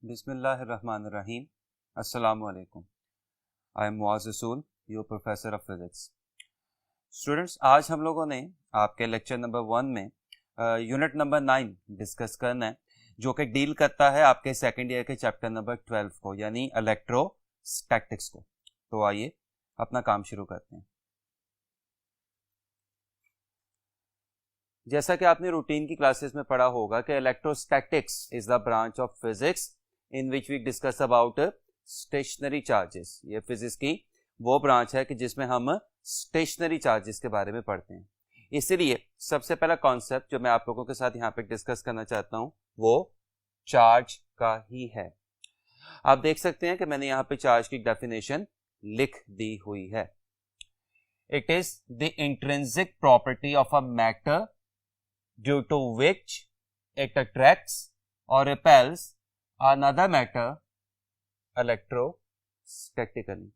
बिस्मिल्लाहिर्रहमानिर्रहीम। अस्सलाम वालेकुम। आई एम मुआज़ रसूल, your professor of physics. Students, आज हम लोगों ने आपके लेक्चर नंबर 1 में यूनिट नंबर 9 डिस्कस करना है, जो कि डील करता है आपके सेकेंड ईयर के चैप्टर नंबर 12 को, यानी इलेक्ट्रोस्टैटिक्स को। तो आइए अपना काम शुरू करते हैं। जैसा कि आपने रूटीन की क्लासेस में पढ़ा होगा कि electrostatics is the branch of physics in which we discuss about stationary charges. ये फिजिक्स की वो ब्रांच है कि जिसमें हम स्टेशनरी चार्जेस के बारे में पढ़ते हैं। इसलिए सबसे पहला कॉन्सेप्ट जो मैं आप लोगों के साथ यहाँ पे डिस्कस करना चाहता हूँ वो चार्ज का ही है। आप देख सकते हैं कि मैंने यहाँ पे चार्ज की डेफिनेशन लिख दी हुई है। It is the intrinsic property of a matter due to which it attracts or repels another matter electrostatically।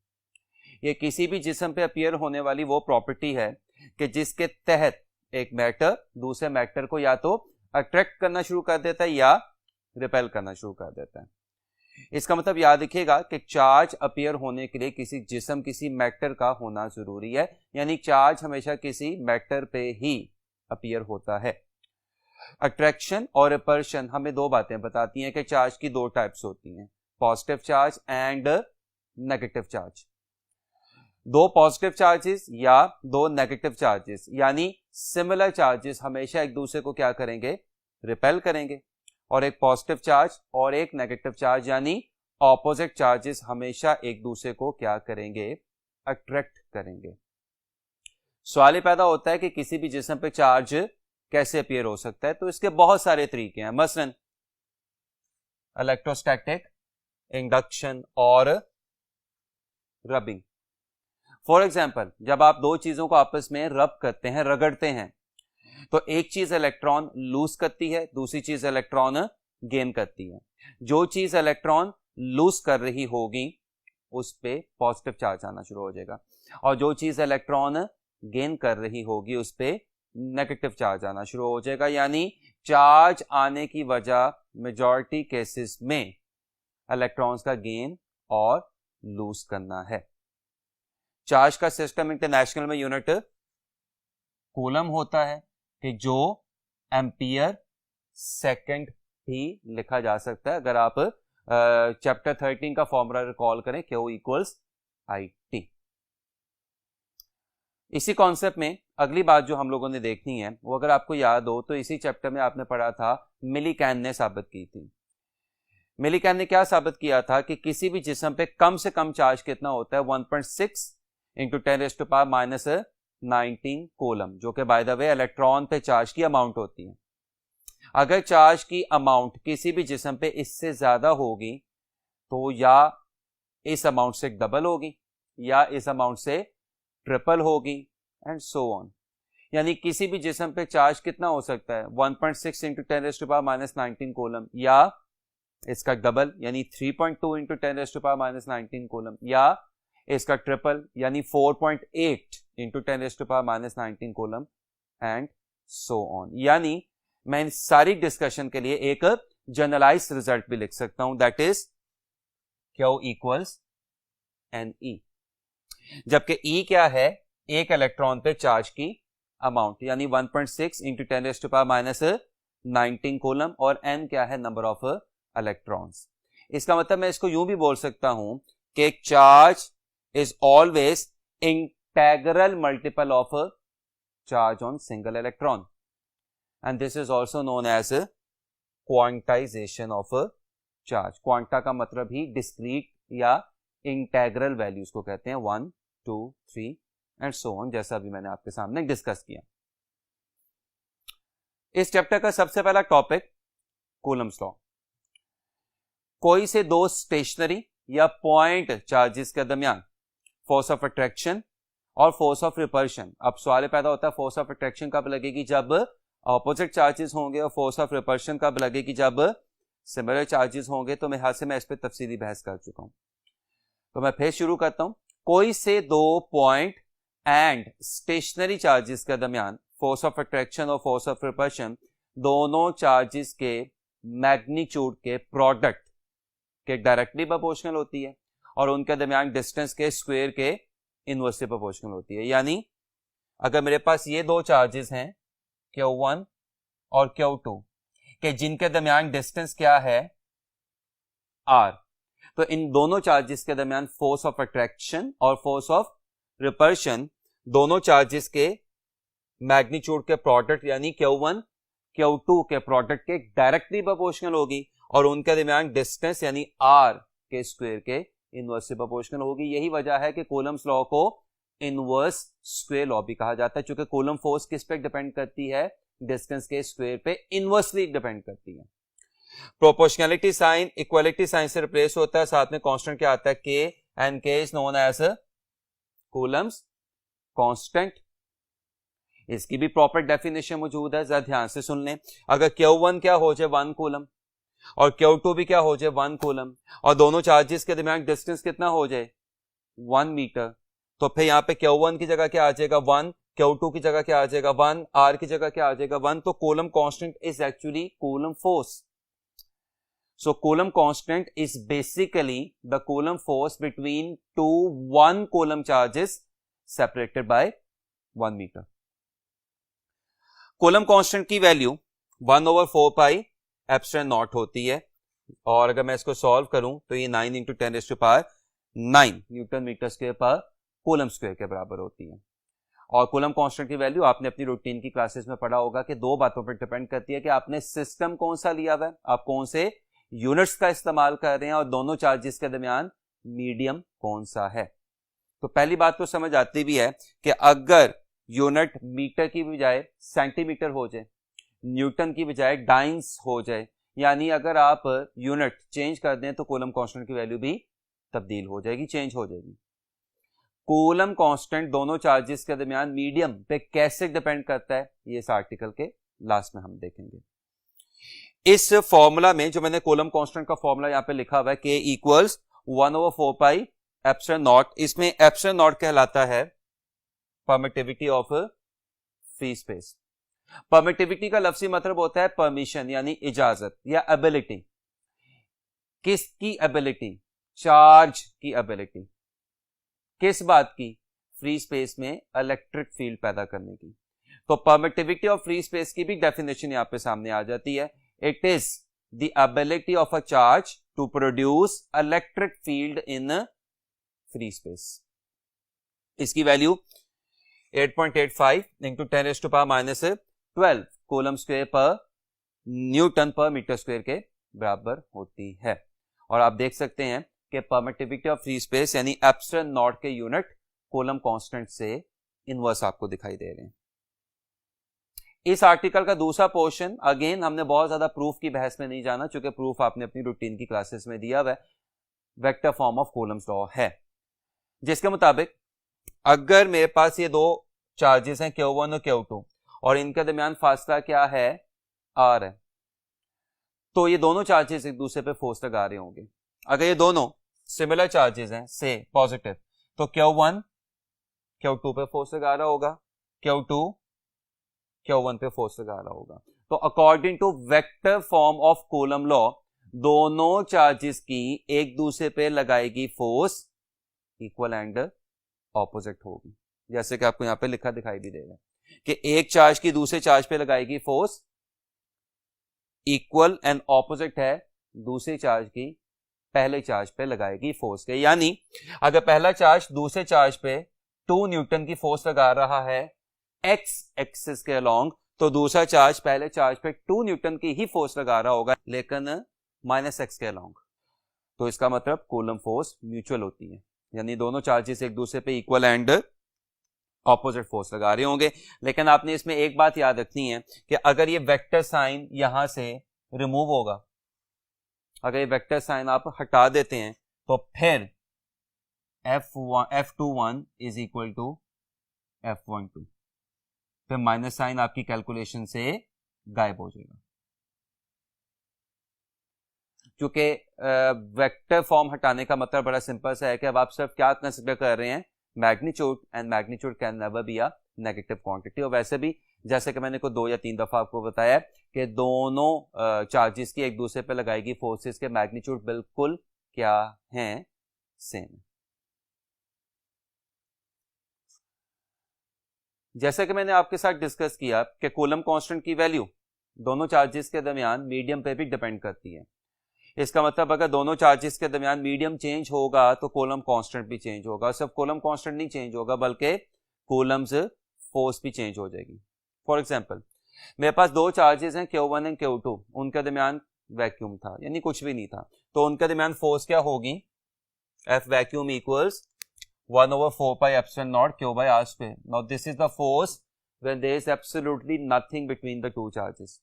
ये किसी भी जिस्म पे अपीयर होने वाली वो प्रॉपर्टी है कि जिसके तहत एक मैटर दूसरे मैटर को या तो अट्रैक्ट करना शुरू कर देता है या रिपेल करना शुरू कर देता है। इसका मतलब याद रखिएगा कि चार्ज अपीयर होने के लिए किसी जिस्म किसी मैटर का होना जरूरी है, यानी चार्ज हमेशा किसी मैटर पे ही अपीयर होता है। अट्रैक्शन और रिपल्शन हमें दो बातें बताती हैं कि चार्ज की दो टाइप्स होती हैं, positive charge and negative charge. दो पॉजिटिव चार्जेस या दो नेगेटिव चार्जेस यानी सिमिलर चार्जेस हमेशा एक दूसरे को क्या करेंगे, रिपेल करेंगे, और एक पॉजिटिव चार्ज और एक नेगेटिव चार्ज यानी ऑपोजिट चार्जेस हमेशा एक दूसरे को क्या करेंगे, अट्रैक्ट करेंगे। सवाल पैदा होता है कि किसी भी जिस्म पे चार्ज कैसे अपीयर हो सकता है, तो इसके बहुत सारे तरीके हैं, मसलन इलेक्ट्रोस्टैटिक, इंडक्शन और रबिंग। फॉर एग्जांपल, जब आप दो चीजों को आपस में रब करते हैं, रगड़ते हैं, तो एक चीज इलेक्ट्रॉन लूज करती है, दूसरी चीज इलेक्ट्रॉन गेन करती है। जो चीज इलेक्ट्रॉन लूज कर रही होगी उस पे पॉजिटिव चार्ज आना शुरू हो जाएगा, और जो चीज इलेक्ट्रॉन गेन कर रही होगी उस पे नेगेटिव चार्ज आना शुरू हो जाएगा। यानी चार्ज आने की वजह मेजॉरिटी केसेस में इलेक्ट्रॉन्स का गेन और लूज करना है। चार्ज का सिस्टम इंटरनेशनल में यूनिट कूलम होता है कि जो एम्पियर सेकंड भी लिखा जा सकता है। अगर आप चैप्टर 13 का फॉर्मूला रिकॉल करें, Q इक्वल्स IT। इसी कॉन्सेप्ट में अगली बात जो हम लोगों ने देखनी है वो, अगर आपको याद हो तो इसी चैप्टर में आपने पढ़ा था, मिलीकैन ने साबित की थी। मिलीकैन ने क्या साबित किया था कि किसी भी जिस्म पे कम से कम चार्ज कितना होता है, 1.6 इंटू 10⁻⁹ कूलम, जो कि बाय द वे इलेक्ट्रॉन पे चार्ज की अमाउंट होती है। अगर चार्ज की अमाउंट किसी भी जिस्म पे इससे ज्यादा होगी तो या इस अमाउंट से डबल होगी या इस अमाउंट से ट्रिपल होगी एंड सो ऑन। यानी किसी भी जिस्म पे चार्ज कितना हो सकता है, 1.6 इंटू 10⁻⁹ कूलम, या इसका डबल यानी 3.2 इंटू 10⁻⁹ कूलम, या इसका ट्रिपल यानी 4.8 into 10⁻⁹ coulomb and so on. यानी मैं इन सारी डिस्कशन के लिए एक जनरलाइज रिजल्ट भी लिख सकता हूं, that is Q equals NE, जबकि E क्या है, एक इलेक्ट्रॉन पे चार्ज की अमाउंट यानी 1.6 इंटू 10⁻⁹ कूलम, और N क्या है, नंबर ऑफ इलेक्ट्रॉन्स। इसका मतलब मैं इसको यूं भी बोल सकता हूं कि charge is always integral multiple of charge on single electron, and this is also known as quantization of charge. Quanta का मतलब ही डिस्क्रीट या इंटेग्रल वैल्यूज को कहते हैं, 1, 2, 3 एंड सो ऑन, जैसा भी मैंने आपके सामने डिस्कस किया। इस चैप्टर का सबसे पहला टॉपिक कूलम्स लॉ। कोई से दो स्टेशनरी या पॉइंट चार्जेस के दरमियान फोर्स ऑफ अट्रैक्शन और फोर्स ऑफ रिपल्शन। अब सवाल पैदा होता है, फोर्स ऑफ अट्रैक्शन कब लगेगी, जब ऑपोजिट चार्जेस होंगे, और फोर्स ऑफ रिपल्शन कब लगेगी, जब सिमिलर चार्जेस होंगे। तो मेरे हाथ से मैं इस पर तफसीली बहस कर चुका हूं, तो मैं फिर शुरू करता हूं। कोई से दो पॉइंट एंड स्टेशनरी चार्जेस के दरमियान फोर्स ऑफ अट्रैक्शन और फोर्स ऑफ रिपल्शन दोनों चार्जेस के मैग्नीट्यूड के प्रोडक्ट के डायरेक्टली प्रोपोर्शनल होती है और उनके दरमियान डिस्टेंस के स्क्वायर के इनवर्सली प्रोपोर्शनल होती है। यानी अगर मेरे पास ये दो चार्जेस हैं Q1 और Q2 के जिनके दरमियान डिस्टेंस क्या है R, तो इन दोनों चार्जेस के दरमियान फोर्स ऑफ अट्रैक्शन और फोर्स ऑफ रिपल्शन दोनों चार्जेस के मैग्नीट्यूड के प्रोडक्ट यानी Q1 Q2 के प्रोडक्ट के डायरेक्टली प्रोपोर्शनल होगी और उनके दरमियान डिस्टेंस यानी R के स्क्वायर के इनवर्सली प्रोपोर्शनल होगी। यही वजह है कि कूलम्स लॉ को इनवर्स स्क्वायर लॉ भी कहा जाता है, क्योंकि कूलम फोर्स किस पे डिपेंड करती है, डिस्टेंस के स्क्वायर पे इनवर्सली डिपेंड करती है। प्रोपोर्शनलिटी साइन इक्वालिटी साइन से रिप्लेस होता है, साथ में कांस्टेंट क्या आता है K, and K is known as Coulomb's constant. इसकी भी प्रॉपर डेफिनेशन मौजूद है, जरा ध्यान से सुन लें। अगर Q1 क्या हो जाए 1 कूलम और Q2 भी क्या हो जाए 1 कूलम और दोनों चार्जेस के दरमियान डिस्टेंस कितना हो जाए 1 मीटर, तो फिर यहाँ पे Q1 की जगह क्या आ जाएगा 1, Q2 की जगह क्या आ जाएगा 1, R की जगह क्या आ जाएगा 1। तो coulomb constant is actually coulomb force. So Coulomb constant is basically the Coulomb force between two 1 coulomb charges separated by 1 meter. Coulomb constant की वैल्यू 1/4 पाई एप्सिलॉन नॉट होती है और अगर मैं इसको सॉल्व करूं तो ये 9 × 10⁹9 न्यूटन मीटर स्क्वायर पर कूलम स्क्वायर के बराबर होती है। और कूलम कांस्टेंट की वैल्यू आपने अपनी रूटीन की क्लासेस में पढ़ा होगा कि दो बातों पर डिपेंड करती है कि आपने सिस्टम कौन सा लिया हुआ है, आप कौन से यूनिट्स का इस्तेमाल कर रहे हैं और दोनों चार्जेस के दरमियान मीडियम कौन सा है। तो पहली बात तो समझ आती भी है कि अगर यूनिट मीटर की बजाय सेंटीमीटर हो जाए, न्यूटन की बजाय डाइंस हो जाए, यानी अगर आप यूनिट चेंज कर दें तो कूलम कांस्टेंट की वैल्यू भी तब्दील हो जाएगी, चेंज हो जाएगी। कूलम कांस्टेंट दोनों चार्जेस के दरमियान मीडियम पे कैसे डिपेंड करता है ये इस आर्टिकल के लास्ट में हम देखेंगे। इस फॉर्मूला में जो मैंने कूलम कांस्टेंट का फॉर्मूला यहां पे लिखा हुआ है K equals 1/4 pi epsilon not, इसमें एप्सिलॉन नॉट कहलाता है permittivity of free space. Permittivity का लफ्जी मतलब होता है परमिशन यानी इजाजत या एबिलिटी। किसकी एबिलिटी? चार्ज की एबिलिटी। किस बात की? फ्री स्पेस में इलेक्ट्रिक फील्ड पैदा करने की। तो परमिटिविटी ऑफ फ्री स्पेस की भी डेफिनेशन यहां पे सामने आ जाती है। It is the ability of a charge to produce electric field in free space. इसकी वैल्यू 8.85 × 10⁻⁻12 कूलम स्क्वायर पर न्यूटन पर मीटर स्क्वायर के बराबर होती है। और आप देख सकते हैं कि परमिटिविटी ऑफ फ्री स्पेस यानी एप्सिलॉन नॉट के यूनिट कूलम कांस्टेंट से इनवर्स आपको दिखाई दे रहे हैं। इस आर्टिकल का दूसरा पोर्शन अगेन हमने बहुत ज्यादा प्रूफ की बहस में नहीं जाना, चूंकि प्रूफ आपने अपनी रूटीन की क्लासेस में दिया हुआ है। Vector form of Coulomb's law है जिसके मुताबिक अगर मेरे पास ये दो चार्जेस हैं Q1 और Q2 और इनके दरमियान फासला क्या है R है, तो ये दोनों चार्जेस एक दूसरे पे फोर्स लगा रहे होंगे। अगर ये दोनों सिमिलर चार्जेस हैं से पॉजिटिव तो Q1 Q2 पे फोर्स लगा रहा होगा, Q2 Q1 पे फोर्स लगा रहा होगा। तो according to vector form of coulomb law दोनों चार्जेस की एक दूसरे पे लगाएगी फोर्स इक्वल एंड ऑपोजिट होगी। जैसे कि आपको यहां पे लिखा दिखाई भी दे रहा है कि एक चार्ज की दूसरे चार्ज पे लगाएगी फोर्स इक्वल एंड ऑपोजिट है दूसरे चार्ज की पहले चार्ज पे लगाएगी फोर्स के। यानी अगर पहला चार्ज दूसरे चार्ज पे 2 न्यूटन की फोर्स लगा रहा है एक्स एक्सिस के अलोंग, तो दूसरा चार्ज पहले चार्ज पे 2 न्यूटन की ही फोर्स लगा रहा होगा लेकिन -x के अलोंग। तो इसका मतलब कूलम फोर्स म्यूचुअल होती है, यानी दोनों चार्जेस एक दूसरे पे इक्वल एंड ऑपोजिट फोर्स लगा रहे होंगे। लेकिन आपने इसमें एक बात याद रखनी है कि अगर ये वेक्टर साइन यहां से रिमूव होगा, अगर ये वेक्टर साइन आप हटा देते हैं तो फिर F21 is equal to F12, फिर माइनस साइन आपकी कैलकुलेशन से गायब हो जाएगा। क्योंकि वेक्टर फॉर्म हटाने का मतलब बड़ा सिंपल सा है कि अब आप सिर्फ क्या कंसीडर कर रहे हैं magnitude, and magnitude can never be a negative quantity. और वैसे भी जैसे कि मैंने को 2 या 3 दफा आपको बताया कि दोनों चार्जेस की एक दूसरे पे लगाएगी फोर्सेस के मैग्नीट्यूड बिल्कुल क्या हैं, सेम। जैसा कि मैंने आपके साथ डिस्कस किया कि कूलम कांस्टेंट की वैल्यू दोनों चार्जेस के दरमियान मीडियम पे भी डिपेंड करती है। इसका मतलब अगर दोनों चार्जेस के दरमियान मीडियम चेंज होगा तो कूलम कांस्टेंट भी चेंज होगा। सिर्फ कूलम कांस्टेंट नहीं चेंज होगा बल्कि कूलम्स फोर्स भी चेंज हो जाएगी। फॉर एग्जांपल, मेरे पास दो चार्जेस हैं Q1 एंड Q2, उनके दरमियान वैक्यूम था यानी कुछ भी नहीं था, तो उनके दरमियान फोर्स क्या होगी, F vacuum equals 1/4 pi epsilon naught Q by r square. Now this is the force when there is absolutely nothing between the two charges.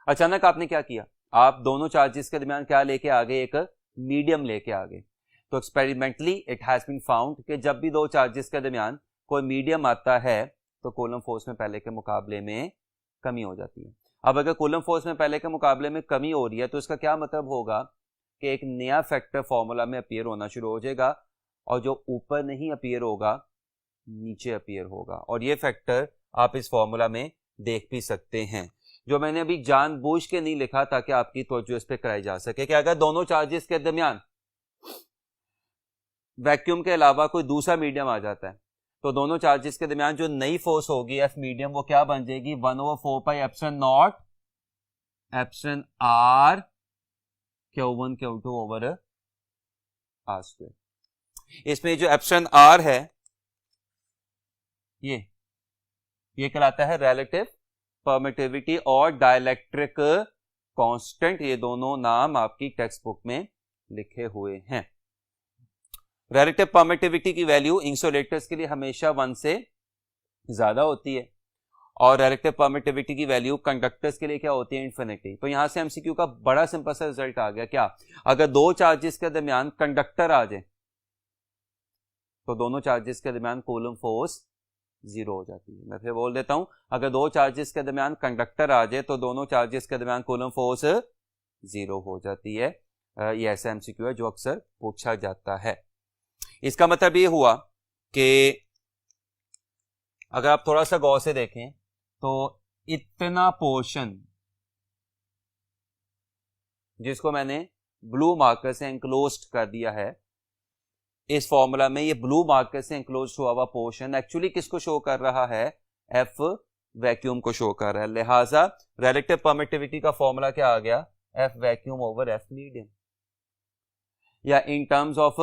अचानक आपने क्या किया, आप दोनों चार्जेस के दरमियान क्या लेके आ गए, एक मीडियम लेके आ गए। तो experimentally it has been found कि जब भी दो चार्जेस के दरमियान कोई मीडियम आता है तो कूलम फोर्स में पहले के मुकाबले में कमी हो जाती है। अब अगर कूलम फोर्स में पहले के मुकाबले में कमी हो रही है तो इसका क्या मतलब होगा कि एक नया फैक्टर फॉर्मूला में अपीयर होना शुरू हो जाएगा और जो ऊपर नहीं अपीयर होगा नीचे अपीयर होगा, और ये फैक्टर आप इस फॉर्मूला में देख भी सकते हैं, जो मैंने अभी जानबूझ के नहीं लिखा ताकि आपकी तवज्जो इस पे कराई जा सके कि अगर दोनों चार्जेस के दरमियान वैक्यूम के अलावा कोई दूसरा मीडियम आ जाता है तो दोनों चार्जेस के दरमियान जो नई फोर्स होगी F मीडियम वो क्या बन जाएगी, 1/4 pi epsilon naught epsilon r Q1 Q2 over r square। इसमें जो एप्सिलॉन आर है ये कहलाता है रिलेटिव परमिटिविटी और डाइलेक्ट्रिक कांस्टेंट। ये दोनों नाम आपकी टेक्स्ट बुक में लिखे हुए हैं। रिलेटिव परमिटिविटी की वैल्यू इंसुलेटर्स के लिए हमेशा 1 से ज्यादा होती है और रिलेटिव परमिटिविटी की वैल्यू कंडक्टर्स के लिए क्या होती है, इन्फिनिटी। तो यहां से एमसीक्यू का बड़ा सिंपल सा रिजल्ट आ गया, क्या, अगर दो चार्जेस के दरमियान कंडक्टर आ जाए तो दोनों चार्जेस के दरमियान कूलम फोर्स 0 हो जाती है। मैं फिर बोल देता हूं, अगर दो चार्जेस के दरमियान कंडक्टर आ जाए तो दोनों चार्जेस के दरमियान कूलम फोर्स 0 हो जाती है। ये ऐसा एमसीक्यू है जो अक्सर पूछा जाता है। इसका मतलब ये हुआ कि अगर आप थोड़ा सा गौर से देखें तो इतना पोर्शन जिसको मैंने ब्लू मार्कर से एनक्लोज्ड कर दिया है इस फॉर्मूला में, ये ब्लू मार्कर से एनक्लोज हुआ हुआ पोर्शन एक्चुअली किसको शो कर रहा है, एफ वैक्यूम को शो कर रहा है। लिहाजा रिलेटिव परमिटिविटी का फॉर्मूला क्या आ गया, F vacuum over F medium, या in terms of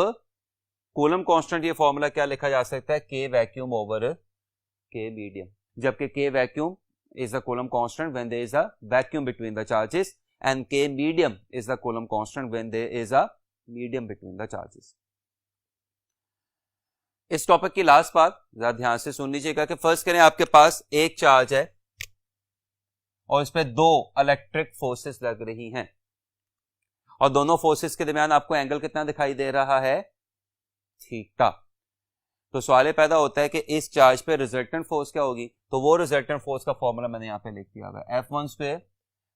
Coulomb constant ये फॉर्मूला क्या लिखा जा सकता है, के वैक्यूम ओवर के मीडियम, जबकि K vacuum is the Coulomb constant when there is a vacuum between the charges and K medium is the Coulomb constant when there is a medium between the charges. इस topic की last बात जरा ध्यान से सुन लीजिएगा कि first करें आपके पास एक चार्ज है और इस पे दो इलेक्ट्रिक फोर्सेस लग रही हैं और दोनों फोर्सेस के दरमियान आपको एंगल कितना दिखाई दे रहा है, थीटा। तो सवाल पैदा होता है कि इस चार्ज पे रिजल्टेंट फोर्स क्या होगी, तो वो रिजल्टेंट फोर्स का फॉर्मूला मैंने यहां पे लिख दिया है, F1 square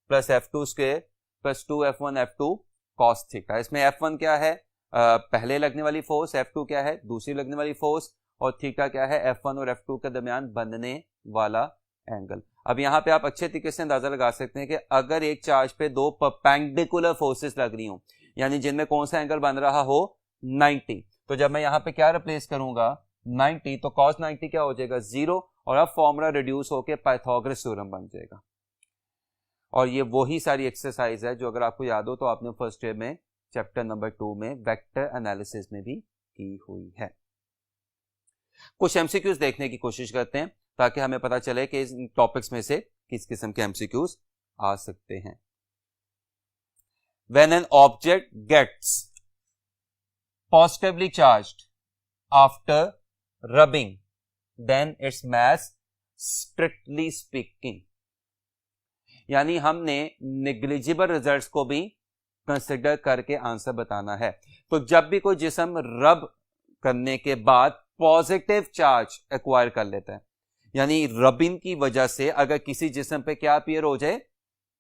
plus F2 square plus 2F1 F2 cos theta. इसमें F1 क्या है, पहले लगने वाली फोर्स, F2 क्या है, दूसरी लगने वाली फोर्स, और थीटा क्या है, F1 और F2 के दरमियान बनने वाला एंगल। अब यहां पे आप अच्छे तरीके से अंदाजा लगा सकते हैं कि अगर एक चार्ज पे दो परपेंडिकुलर फोर्सेस लग रही हो, यानी जिनमें कौन सा एंगल बन रहा हो, 90, तो जब मैं यहां पे क्या रिप्लेस करूंगा, 90, तो cos 90 क्या हो जाएगा, 0, और अब फॉर्मूला रिड्यूस होकर पाइथागोरस थ्योरम बन जाएगा। और ये वही सारी एक्सरसाइज है जो अगर आपको याद हो तो आपने फर्स्ट ईयर में चैप्टर नंबर 2 में वेक्टर एनालिसिस में भी की हुई है। कुछ एमसीक्यूज देखने की कोशिश करते हैं ताकि हमें पता चले कि इस टॉपिक्स में से किस किस्म के एमसीक्यूज आ सकते हैं। When an object gets positively charged after rubbing, then its mass strictly speaking, यानी हमने नेग्लिजिबल रिजल्ट्स को भी कंसिडर करके आंसर बताना है। तो जब भी कोई जिस्म रब करने के बाद पॉजिटिव चार्ज एक्वायर कर लेता है, यानी रबिंग की वजह से अगर किसी जिस्म पे क्या अपीयर हो जाए,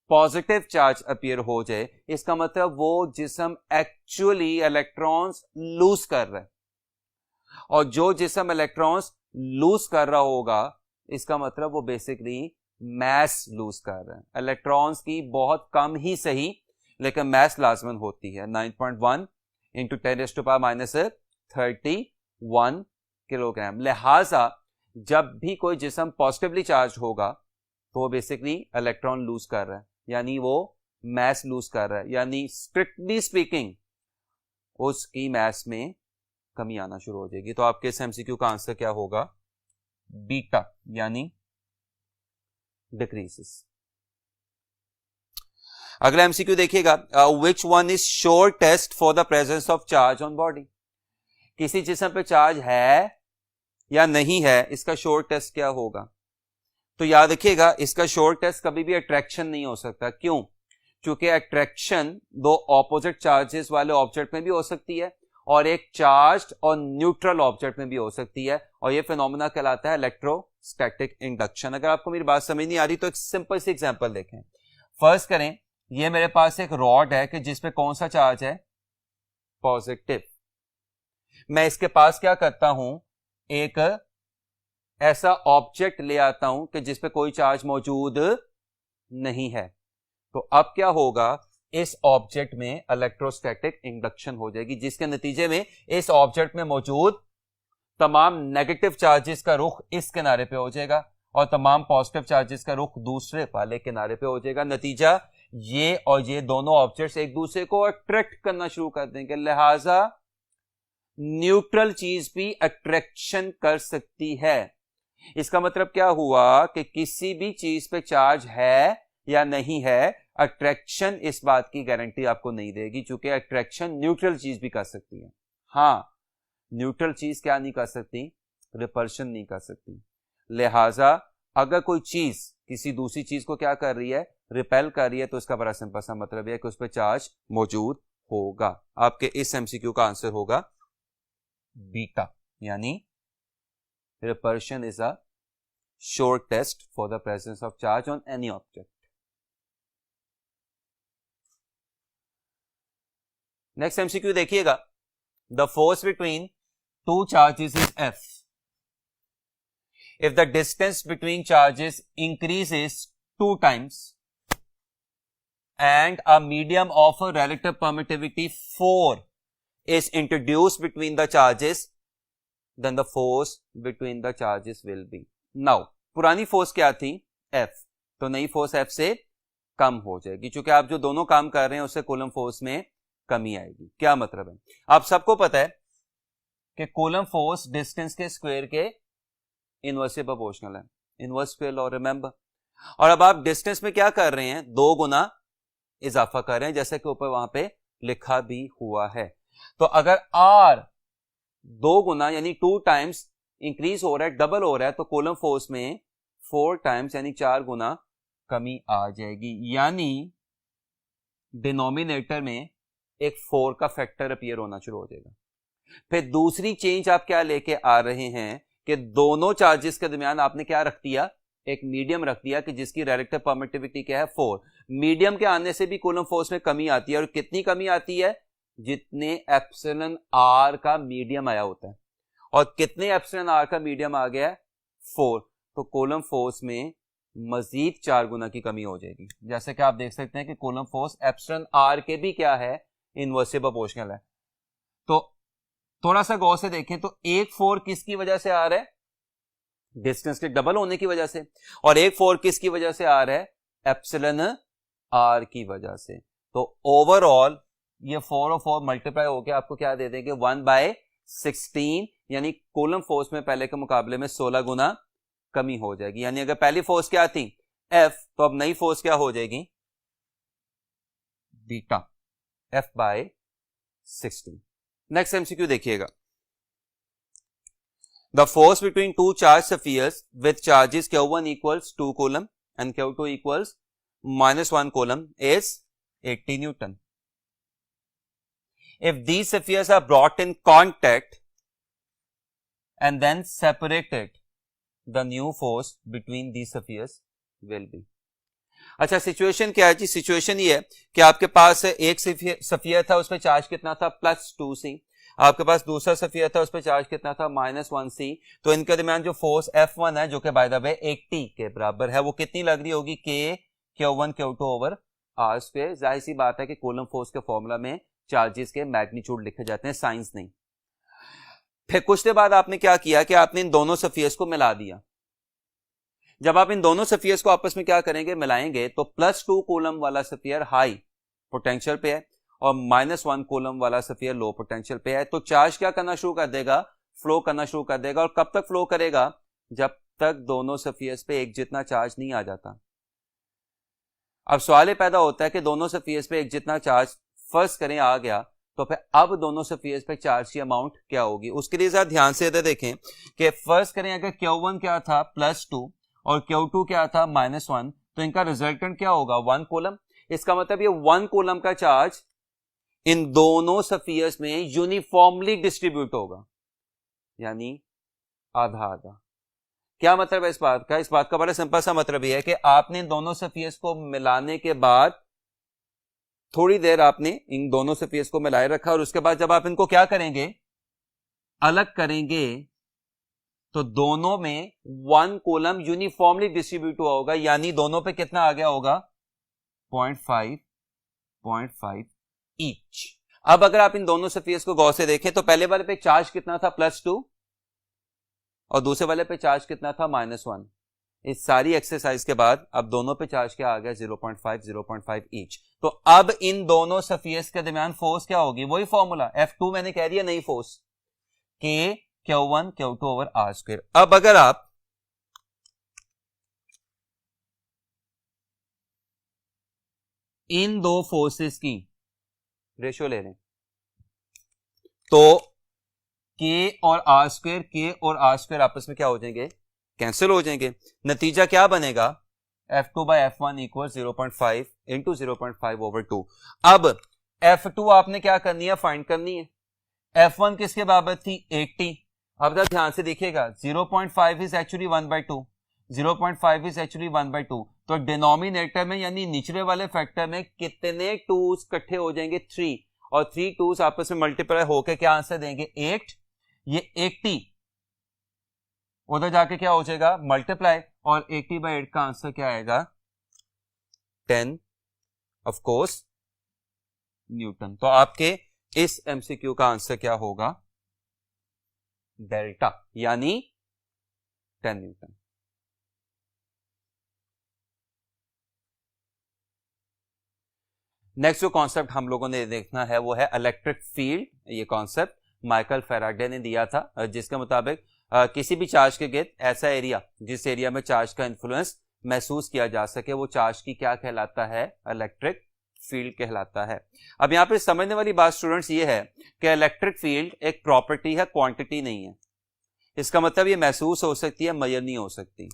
पॉजिटिव चार्ज अपीयर हो जाए, इसका मतलब वो जिस्म एक्चुअली इलेक्ट्रॉन्स लूज कर रहा है, और जो जिस्म इलेक्ट्रॉन्स लूज कर रहा होगा इसका मतलब वो बेसिकली मैस लूज कर रहा है। इलेक्ट्रॉन्स की बहुत कम ही सही लेकिन मास लाजमन होती है 9.1 इंटू 10⁻31 किलोग्राम। लिहाजा जब भी कोई जिस्म पॉजिटिवली चार्ज होगा तो वो बेसिकली इलेक्ट्रॉन लूज कर रहा है, यानी वो मास लूज कर रहा है, यानी स्ट्रिक्टली स्पीकिंग उसकी मास में कमी आना शुरू हो जाएगी। तो आपके इस एमसीक्यू का आंसर क्या होगा? बीटा, यानी डिक्रीजेस। अगला एमसीक्यू देखिएगा, which one is sure test for the presence of charge on body. किसी जिस्म पे चार्ज है या नहीं है, इसका श्योर टेस्ट क्या होगा? तो याद रखिएगा, इसका श्योर टेस्ट कभी भी अट्रैक्शन नहीं हो सकता। क्यों? क्योंकि अट्रैक्शन दो ऑपोजिट चार्जेस वाले ऑब्जेक्ट में भी हो सकती है और एक चार्ज्ड और न्यूट्रल ऑब्जेक्ट में भी हो सकती है, और यह फिनोमेना कहलाता है इलेक्ट्रोस्टैटिक इंडक्शन। अगर आपको मेरी बात समझ नहीं आ रही तो एक सिंपल सी एग्जांपल देखें। फर्ज करें ये मेरे पास एक रॉड है कि जिसपे कौन सा चार्ज है? पॉजिटिव। मैं इसके पास क्या करता हूं, एक ऐसा ऑब्जेक्ट ले आता हूं कि जिसपे कोई चार्ज मौजूद नहीं है। तो अब क्या होगा, इस ऑब्जेक्ट में इलेक्ट्रोस्टैटिक इंडक्शन हो जाएगी, जिसके नतीजे में इस ऑब्जेक्ट में मौजूद तमाम नेगेटिव चार्जेस का रुख इस किनारे पे हो जाएगा और तमाम पॉजिटिव चार्जेस का रुख दूसरे वाले किनारे पे हो जाएगा। नतीजा ये और ये दोनों ऑब्जेक्ट्स एक दूसरे को अट्रैक्ट करना शुरू कर देंगे। लिहाजा न्यूट्रल चीज भी अट्रैक्शन कर सकती है। इसका मतलब क्या हुआ कि किसी भी चीज पे चार्ज है या नहीं है, अट्रैक्शन इस बात की गारंटी आपको नहीं देगी, क्योंकि अट्रैक्शन न्यूट्रल चीज भी कर सकती है। हां, न्यूट्रल चीज क्या नहीं कर सकती? रिपल्शन नहीं कर सकती। लिहाजा अगर कोई चीज किसी दूसरी चीज को क्या कर रही है? रिपेल कर रही है, तो इसका बड़ा सिंपल सा मतलब है कि उस पर चार्ज मौजूद होगा। आपके इस एमसीक्यू का आंसर होगा बीटा, यानी repulsion is a sure test for the presence of charge on any object. Next MCQ देखिएगा, the force between two charges is F. If the distance between charges increases 2 times and a medium of a relative permittivity 4 is introduced between the charges, then the force between the charges will be. Now, पुरानी force क्या थी? F. तो नई force F से कम हो जाएगी, क्योंकि आप जो दोनों काम कर रहे हैं उससे कूलम फोर्स में कमी आएगी। क्या मतलब है? आप सबको पता है कि कूलम फोर्स डिस्टेंस के स्क्वायर के इनवर्सली प्रोपोर्शनल है, इनवर्स स्क्वायर लॉ रिमेंबर। और अब आप डिस्टेंस में क्या कर रहे हैं? 2 गुना इजाफा कर रहे हैं, जैसे कि ऊपर वहां पे लिखा भी हुआ है। तो अगर r 2 गुना यानी 2 टाइम्स इंक्रीज हो रहा है, डबल हो रहा है, तो कूलम फोर्स में 4 टाइम्स यानी 4 गुना कमी आ जाएगी, यानी डिनोमिनेटर में एक 4 का फैक्टर अपीयर होना शुरू हो जाएगा। फिर दूसरी चेंज आप क्या लेके आ रहे हैं कि दोनों चार्जेस के दरमियान आपने क्या रख दिया? एक मीडियम रख दिया कि जिसकी रिलेटिव परमिटिविटी क्या है? 4। मीडियम के आने से भी कूलम फोर्स में कमी आती है, और कितनी कमी आती है? जितने एप्सिलॉन आर का मीडियम आया होता है। और कितने एप्सिलॉन आर का मीडियम आ गया है? 4। तो कूलम फोर्स में मजीद 4 गुना की कमी हो जाएगी। जैसे कि आप देख सकते हैं कि कूलम फोर्स एप्सिलॉन आर के भी क्या है? इनवर्सली प्रोपोर्शनल है। तो थोड़ा सा गौर से देखें तो एक 4 किसकी वजह से आ रहा है? डिस्टेंस के डबल होने की वजह से। और एक 4 किसकी वजह से आ रहा है? एप्सिलॉन आर की वजह से। तो ओवरऑल ये 4 और 4 मल्टीप्लाई होकर आपको क्या दे देंगे? 1/16, यानी कूलम फोर्स में पहले के मुकाबले में 16 गुना कमी हो जाएगी। यानी अगर पहली फोर्स क्या थी? F, तो अब नई फोर्स क्या हो जाएगी? Beta, F/16। नेक्स्ट एमसीक्यू देखिएगा, the force between to charge spheres with charges Q1 equals 2 coulomb and Q2 equals -1 coulomb is 80 Newton. If these spheres are brought in contact and then separated, the new force between these spheres will be. अच्छा, situation क्या है जी? Situation ये है कि आपके पास एक sphere था, उस पर चार्ज कितना था? +2c। आपके पास दूसरा स्फीयर था, उस पर चार्ज कितना था? -1c। तो इनके दरमियान जो फोर्स F1 है, जो कि बाय द वे 80 के बराबर है, वो कितनी लग रही होगी? K Q1 Q2 over r square. जाहिर सी बात है कि कूलम फोर्स के फॉर्मूला में चार्जेस के मैग्नीट्यूड लिखे जाते हैं, साइंस नहीं। फिर कुछ देर बाद आपने क्या किया कि आपने इन दोनों सफियर्स को मिला दिया। जब आप इन दोनों सफियर्स को आपस में क्या करेंगे, मिलाएंगे, तो +2 कूलम वाला सफियर हाई पोटेंशियल पे है और -1 कूलम वाला सफियर लो पोटेंशियल पे है। तो चार्ज क्या करना शुरू कर देगा, फ्लो करना शुरू कर देगा। और कब तक फ्लो करेगा, जब तक दोनों सफियर्स पे एक जितना चार्ज नहीं आ जाता। अब सवाल पैदा होता है कि दोनों सफियर्स पे एक जितना चार्ज फर्ज करें आ गया, तो फिर अब दोनों सफियर्स पे चार्ज की अमाउंट क्या होगी। उसके लिए जरा ध्यान से इधर देखें कि फर्ज करें अगर Q1 क्या था +2 और Q2 क्या था -1, तो इनका रिजल्टेंट क्या होगा, 1 कूलम। इसका मतलब ये 1 कूलम का चार्ज इन दोनों सफियर्स में यूनिफॉर्मली डिस्ट्रीब्यूट होगा, यानी आधा आधा। क्या मतलब है इस बात का, इस बात का बड़ा सिंपल सा मतलब यह है कि आपने इन दोनों सफियर्स को मिलाने के बाद थोड़ी देर आपने इन दोनों सफियर्स को मिलाए रखा और उसके बाद जब आप इनको क्या करेंगे, अलग करेंगे, तो दोनों में 1 कूलम यूनिफॉर्मली डिस्ट्रीब्यूट हुआ होगा, यानी दोनों पे कितना आ गया होगा, 0.5 ईच। अब अगर आप इन दोनों सफियर्स को गौर से देखें तो पहले वाले पे चार्ज कितना था, +2, और दूसरे वाले पे चार्ज कितना था, -1। इस सारी एक्सरसाइज के बाद अब दोनों पे चार्ज क्या आ गया, 0.5 ईच। तो अब इन दोनों सफियर्स के दरमियान फोर्स क्या होगी, वही फॉर्मूला F2 मैंने कह दिया, नई force K Q1 Q2 over R square. अब अगर आप इन दो फोर्सेस की रेशियो ले लें तो K और R स्क्वायर आपस में क्या हो जाएंगे, कैंसिल हो जाएंगे। नतीजा क्या बनेगा, F2/F1 इक्वल 0.5 इंटू 0.5/2। अब F2 आपने क्या करनी है, फाइंड करनी है। F1 किसके बराबर थी, 80। अब जरा ध्यान से देखिएगा, 0.5 इज एक्चुअली 1/2, 0.5 इज एक्चुअली 1/2। तो डिनोमिनेटर में यानी निचले वाले फैक्टर में कितने टूज इकट्ठे हो जाएंगे, 3, और 3 टूज आपस में मल्टीप्लाई होकर क्या आंसर देंगे, 8। ये 80 उधर जाके क्या हो जाएगा, मल्टीप्लाई, और 80/8 का आंसर क्या आएगा, 10 ऑफ कोर्स न्यूटन। तो आपके इस एमसीक्यू का आंसर क्या होगा, डेल्टा, यानी 10 न्यूटन। नेक्स्ट जो कॉन्सेप्ट हम लोगों ने देखना है वो है इलेक्ट्रिक फील्ड। ये कॉन्सेप्ट माइकल फैराडे ने दिया था, जिसके मुताबिक किसी भी चार्ज के गिर्द ऐसा एरिया जिस एरिया में चार्ज का इन्फ्लुएंस महसूस किया जा सके, वो चार्ज की क्या कहलाता है, इलेक्ट्रिक फील्ड कहलाता है। अब यहां पे समझने वाली बात स्टूडेंट्स ये है कि इलेक्ट्रिक फील्ड एक प्रॉपर्टी है, क्वांटिटी नहीं है। इसका मतलब ये महसूस हो सकती है, मेजर नहीं हो सकती।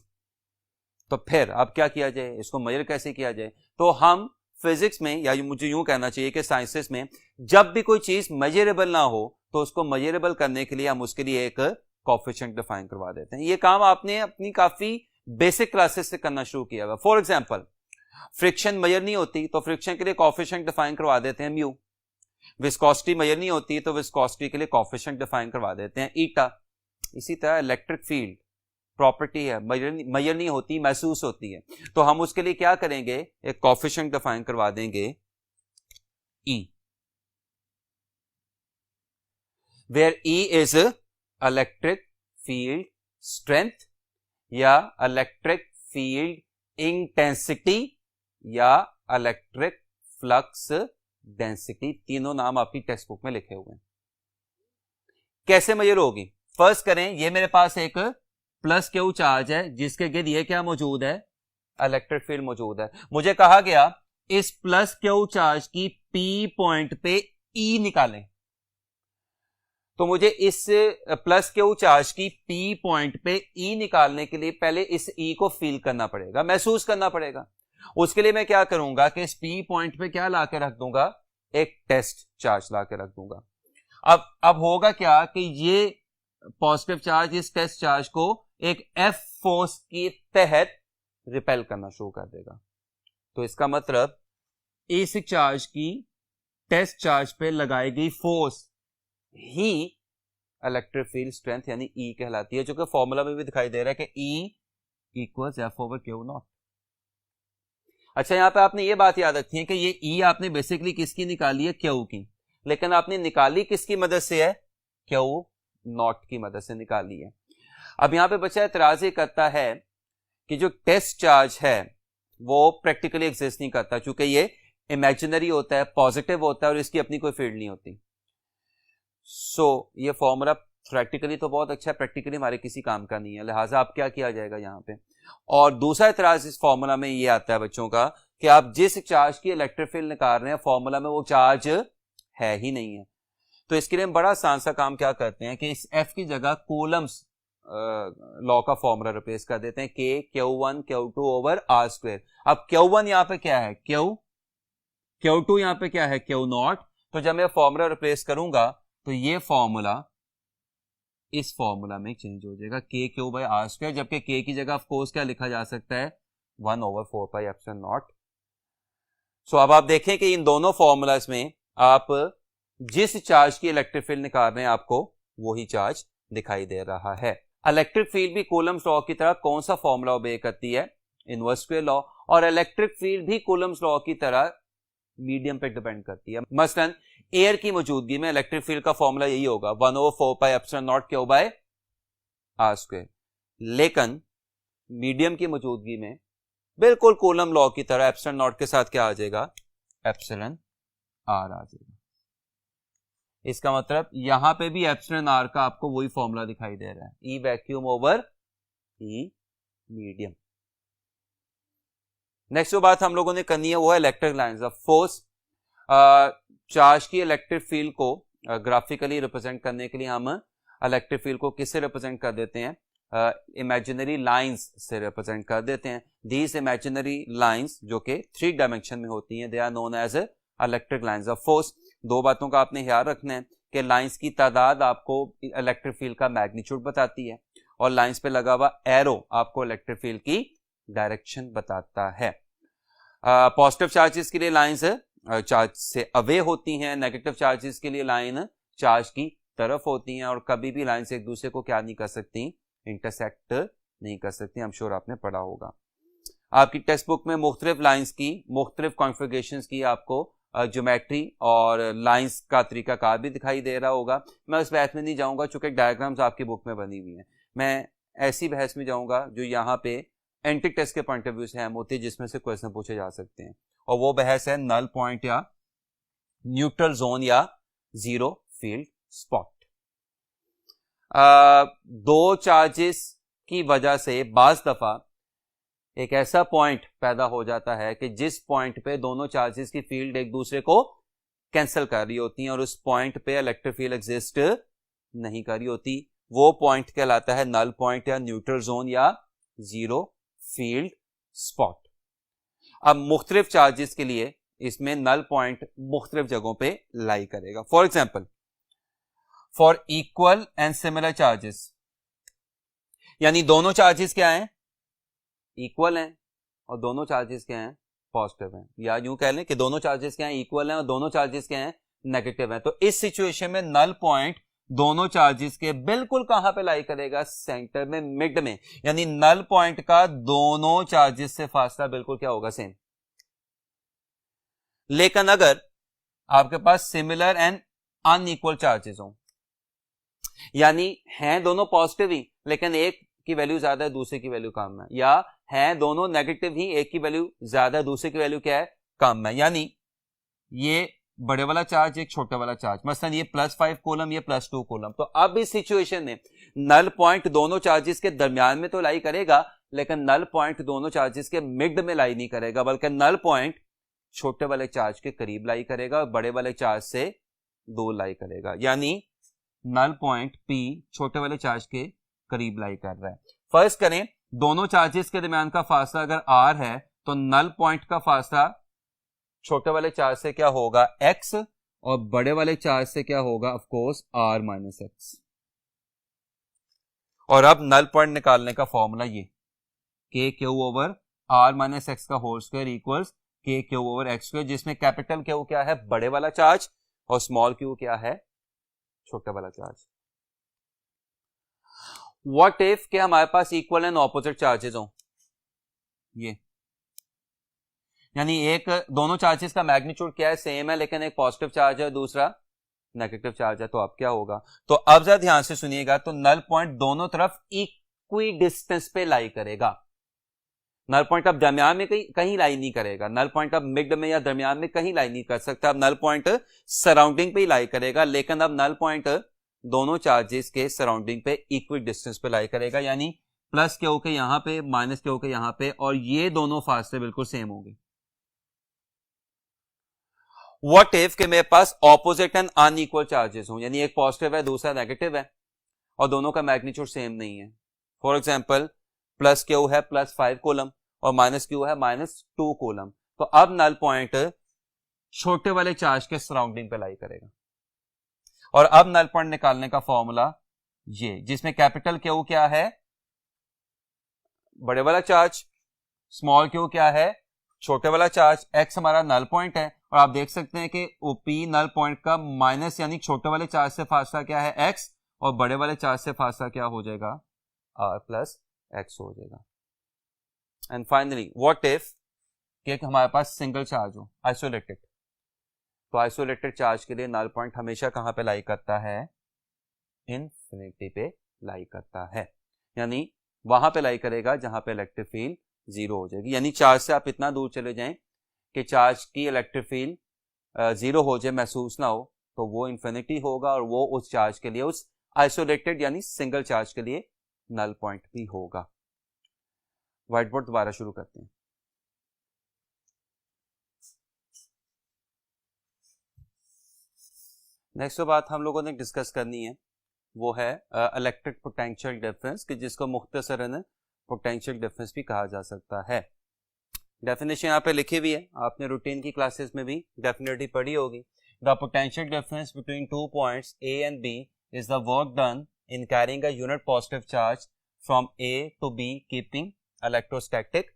तो फिर अब क्या किया जाए, इसको मेजर कैसे किया जाए। तो हम फिजिक्स में, या मुझे यूं कहना चाहिए कि साइंसेस में, जब भी कोई चीज मेजरेबल ना हो तो उसको मेजरेबल करने के लिए हम उसके लिए एक कोएफिशिएंट डिफाइन करवा देते हैं। ये काम आपने अपनी काफी बेसिक क्लासेस से करना शुरू किया हुआ। फॉर एग्जांपल, फ्रिक्शन मेजर नहीं होती तो फ्रिक्शन के लिए कोएफिशिएंट डिफाइन करवा देते हैं म्यू। विस्कोसिटी मेजर नहीं होती तो विस्कोसिटी के लिए कोएफिशिएंट डिफाइन करवा देते हैं ईटा। इसी तरह इलेक्ट्रिक फील्ड प्रॉपर्टी है, मेजर नहीं होती, महसूस होती है। तो हम उसके लिए क्या करेंगे, एक कोएफिशिएंट डिफाइन करवा देंगे E, where E is electric field strength, या इलेक्ट्रिक फील्ड इंटेंसिटी, या इलेक्ट्रिक फ्लक्स डेंसिटी। तीनों नाम आपकी टेक्स्ट बुक में लिखे हुए हैं। कैसे मेजर होगी, फर्स्ट करें, ये मेरे पास एक +Q चार्ज है जिसके गिर्द ये क्या मौजूद है, इलेक्ट्रिक फील्ड मौजूद है। मुझे कहा गया इस +Q चार्ज की P पॉइंट पे E निकालें। तो मुझे इस +Q चार्ज की P पॉइंट पे E निकालने के लिए पहले इस E को फील करना पड़ेगा, महसूस करना पड़ेगा। उसके लिए मैं क्या करूंगा कि इस P पॉइंट पे क्या लाके रख दूंगा, एक टेस्ट चार्ज लाके रख दूंगा। अब होगा क्या कि ये पॉजिटिव चार्ज इस टेस्ट चार्ज को एक F फोर्स के तहत रिपेल करना शुरू कर देगा। तो इसका मतलब इस चार्ज की टेस्ट चार्ज पे लगाई गई फोर्स ही इलेक्ट्रिक फील्ड स्ट्रेंथ यानी E कहलाती है, जो कि फॉर्मूला में भी दिखाई दे रहा है कि E इक्वल्स F/Q0। अच्छा, यहां पे आपने ये बात याद रखनी है कि ये ई आपने बेसिकली किसकी निकाली है, क्यू की, लेकिन आपने निकाली किसकी मदद से है, क्यू नॉट की मदद से निकाली है। अब यहां पे बच्चा एतराज ये करता है कि जो टेस्ट चार्ज है वो प्रैक्टिकली एग्जिस्ट नहीं करता, चूंकि ये इमेजिनरी होता है, पॉजिटिव होता है और इसकी अपनी कोई फील्ड नहीं होती। ये फॉर्मूला प्रैक्टिकली तो बहुत अच्छा है, प्रैक्टिकली हमारे किसी काम का नहीं है, लिहाजा आप क्या किया जाएगा यहां पे। और दूसरा इतराज इस फॉर्मूला में ये आता है बच्चों का कि आप जिस चार्ज की इलेक्ट्रिक फील्ड निकाल रहे हैं फॉर्मूला में वो चार्ज है ही नहीं है। तो इसके लिए हम बड़ा आसान सा काम क्या करते हैं कि इस एफ की जगह कूलम्स लॉ का फॉर्मूला रिप्लेस कर देते हैं, के Q1 Q2 over r square. अब Q1 यहां पे क्या है, Q2 यहां पे क्या है, Q नॉट। तो जब मैं फॉर्मूला रिप्लेस करूंगा तो ये फॉर्मूला इस फॉर्मूला में चेंज हो जाएगा, के क्यू बाई आर स्क्वायर, जबकि के की जगह ऑफ कोर्स क्या लिखा जा सकता है, 1/4πε0। सो अब आप देखें कि इन दोनों फॉर्मूलाज में आप जिस चार्ज की इलेक्ट्रिक फील्ड निकाल रहे हैं आपको वही चार्ज दिखाई दे रहा है। इलेक्ट्रिक फील्ड भी कूलम्स लॉ की तरह कौन सा फॉर्मूला ओबे करती है, इनवर्स स्क्वायर लॉ, और इलेक्ट्रिक फील्ड भी कूलम्स लॉ की तरह मीडियम पे डिपेंड करती है। मसलन एयर की मौजूदगी में इलेक्ट्रिक फील्ड का फॉर्मूला यही होगा 1/4πε0 क्यू बाय आर स्क्वायर, लेकिन मीडियम की मौजूदगी में बिल्कुल कूलम लॉ की तरह एप्सिलॉन नॉट के साथ क्या आ जाएगा, एप्सिलॉन आर आ जाएगा। इसका मतलब यहां पे भी एप्सिलॉन आर का आपको वही फॉर्मूला दिखाई दे रहा है, ई vacuum over E medium. Next जो बात हम लोगों ने करनी है वो है electric lines of force. Charge की इलेक्ट्रिक फील्ड को ग्राफिकली रिप्रेजेंट करने के लिए हम इलेक्ट्रिक फील्ड को किससे रिप्रेजेंट कर देते हैं, इमेजिनरी लाइंस से रिप्रेजेंट कर देते हैं। दीज इमेजिनरी लाइंस जो कि 3 डायमेंशन में होती हैं, they are known as electric lines of force. दो बातों का आपने ख्याल रखना है कि लाइंस की तादाद आपको इलेक्ट्रिक फील्ड का मैग्नीट्यूड बताती है और लाइंस पे लगा हुआ एरो आपको इलेक्ट्रिक फील्ड की डायरेक्शन बताता है। पॉजिटिव चार्जेस के लिए लाइंस चार्ज से अवे होती हैं, नेगेटिव चार्जेस के लिए लाइन चार्ज की तरफ होती हैं, और कभी भी लाइंस एक दूसरे को क्या नहीं कर सकती, इंटरसेक्ट नहीं कर सकती। आई एम श्योर आपने पढ़ा होगा। आपकी टेक्स्ट बुक में मुख्तलिफ लाइंस की मुख्तलिफ कॉन्फ़िगरेशंस की आपको ज्योमेट्री और लाइंस का तरीकाकार भी दिखाई दे रहा होगा। मैं उस बहस में नहीं जाऊंगा चूंकि डायग्राम्स आपकी बुक में बनी हुई हैं। मैं ऐसी बहस में जाऊंगा जो यहाँ पे एंटी टेस्ट के पॉइंट ऑफ व्यू से अहम होती है, जिसमें से क्वेश्चन पूछे जा सकते हैं, और वो बहस है नल पॉइंट या न्यूट्रल जोन या जीरो फील्ड स्पॉट। दो चार्जेस की वजह से बाज दफा एक ऐसा पॉइंट पैदा हो जाता है कि जिस पॉइंट पे दोनों चार्जेस की फील्ड एक दूसरे को कैंसिल कर रही होती हैं और उस पॉइंट पे इलेक्ट्रिक फील्ड एग्जिस्ट नहीं कर रही होती। वो पॉइंट कहलाता है नल पॉइंट या न्यूट्रल जोन या जीरो फील्ड स्पॉट। अब मुख्तलिफ चार्जेस के लिए इसमें नल पॉइंट मुख्तलिफ जगहों पे लाई करेगा। For example, for equal and similar charges, यानी दोनों चार्जेस क्या हैं, इक्वल हैं, और दोनों चार्जेस क्या हैं, पॉजिटिव हैं, या यूं कह लें कि दोनों चार्जेस क्या हैं, इक्वल हैं, और दोनों चार्जेस क्या हैं, नेगेटिव हैं। तो इस सिचुएशन में नल पॉइंट दोनों चार्जेस के बिल्कुल कहां पे लाई करेगा, सेंटर में, मिड में, यानी नल पॉइंट का दोनों चार्जेस से फासला बिल्कुल क्या होगा, सेम। लेकिन अगर आपके पास सिमिलर एंड अनइक्वल चार्जेस हो, यानी हैं दोनों पॉजिटिव ही लेकिन एक की वैल्यू ज्यादा है दूसरे की वैल्यू कम है, या हैं दोनों नेगेटिव ही एक की वैल्यू ज्यादा है दूसरे की वैल्यू क्या है, कम है, यानी ये बड़े वाला चार्ज एक छोटा वाला चार्ज, मसलन ये +5 कूलम ये +2 कूलम। तो अब इस सिचुएशन में नल पॉइंट दोनों चार्जेस के दरमियान में तो लाई करेगा, लेकिन नल पॉइंट दोनों चार्जेस के मिड में लाई नहीं करेगा, बल्कि नल पॉइंट छोटे वाले चार्ज के करीब लाई करेगा और बड़े वाले चार्ज से दूर लाई करेगा, यानी नल पॉइंट P छोटे वाले चार्ज के करीब लाई कर रहा है। फर्स्ट करें, दोनों चार्जेस के दरमियान का फासला अगर r है तो नल पॉइंट का फासला छोटे वाले चार्ज से क्या होगा, x, और बड़े वाले चार्ज से क्या होगा, of course r minus x। और अब नल पॉइंट निकालने का फॉर्मूला ये, k q over r minus x का whole square equals k q over x square, जिसमें कैपिटल क्यू क्या है, बड़े वाला चार्ज, और स्मॉल क्यू क्या है, छोटा वाला चार्ज। व्हाट इफ के हमारे पास इक्वल एंड ऑपोजिट चार्जेस हो, ये यानी एक दोनों चार्जेस का मैग्नीट्यूड क्या है, सेम है, लेकिन एक पॉजिटिव चार्ज है दूसरा नेगेटिव चार्ज है। तो अब क्या होगा, तो अब जरा ध्यान से सुनिएगा, तो नल पॉइंट दोनों तरफ इक्वी डिस्टेंस पे लाई करेगा। नल पॉइंट अब दरमियान में कहीं लाई नहीं करेगा, नल पॉइंट अब मिड में या दरमियान में कहीं लाई नहीं कर सकता। अब नल पॉइंट सराउंडिंग पे ही लाई करेगा, लेकिन अब नल पॉइंट दोनों चार्जेस के सराउंडिंग पे इक्वी डिस्टेंस पे लाई करेगा, यानी प्लस के होके यहां पे, माइनस के होके यहां पे, और ये दोनों फासले बिल्कुल सेम होंगे। व्हाट इफ के मेरे पास ऑपोजिट एंड अनइक्वल चार्जेस हो, यानी एक पॉजिटिव है दूसरा नेगेटिव है और दोनों का मैग्नीट्यूड सेम नहीं है। फॉर एग्जांपल प्लस क्यू है +5 कूलम और माइनस क्यू है -2 कूलम। तो अब नल पॉइंट छोटे वाले चार्ज के सराउंडिंग पे लाई करेगा। और अब नल पॉइंट निकालने का फॉर्मूला ये, जिसमें कैपिटल क्यू क्या है, बड़े वाला चार्ज, स्मॉल क्यू क्या है, छोटे वाला चार्ज, एक्स हमारा नल पॉइंट है। और आप देख सकते हैं कि पी नल पॉइंट का माइनस यानी छोटे वाले चार्ज से फासला क्या है, एक्स, और बड़े वाले चार्ज से फासला क्या हो जाएगा, आर प्लस एक्स हो जाएगा। एंड फाइनली व्हाट इफ कि हमारे पास सिंगल चार्ज हो, आइसोलेटेड, तो आइसोलेटेड चार्ज के लिए नल पॉइंट हमेशा कहां पे लाई करता है, इनफिनिटी पे लाई करता है, यानी वहां पे लाई करेगा जहां पे इलेक्ट्रिक फील्ड 0 हो जाएगी। यानी चार्ज से आप इतना दूर चले जाएं कि चार्ज की इलेक्ट्रिक फील्ड 0 हो जाए, महसूस ना हो, तो वो इन्फिनिटी होगा और वो उस चार्ज के लिए, उस आइसोलेटेड यानी सिंगल चार्ज के लिए नल पॉइंट भी होगा। व्हाइट बोर्ड दोबारा शुरू करते हैं। नेक्स्ट जो बात हम लोगों ने डिस्कस करनी है वो है इलेक्ट्रिक पोटेंशियल डिफरेंस, कि जिसको मुख्तसरन पोटेंशियल डिफरेंस भी कहा जा सकता है। डेफिनेशन यहाँ पे लिखी हुई है, आपने रूटीन की क्लासेस में भी डेफिनेटली पढ़ी होगी। The potential difference between 2 points A and B is the work done in carrying a unit positive charge from A to B keeping electrostatic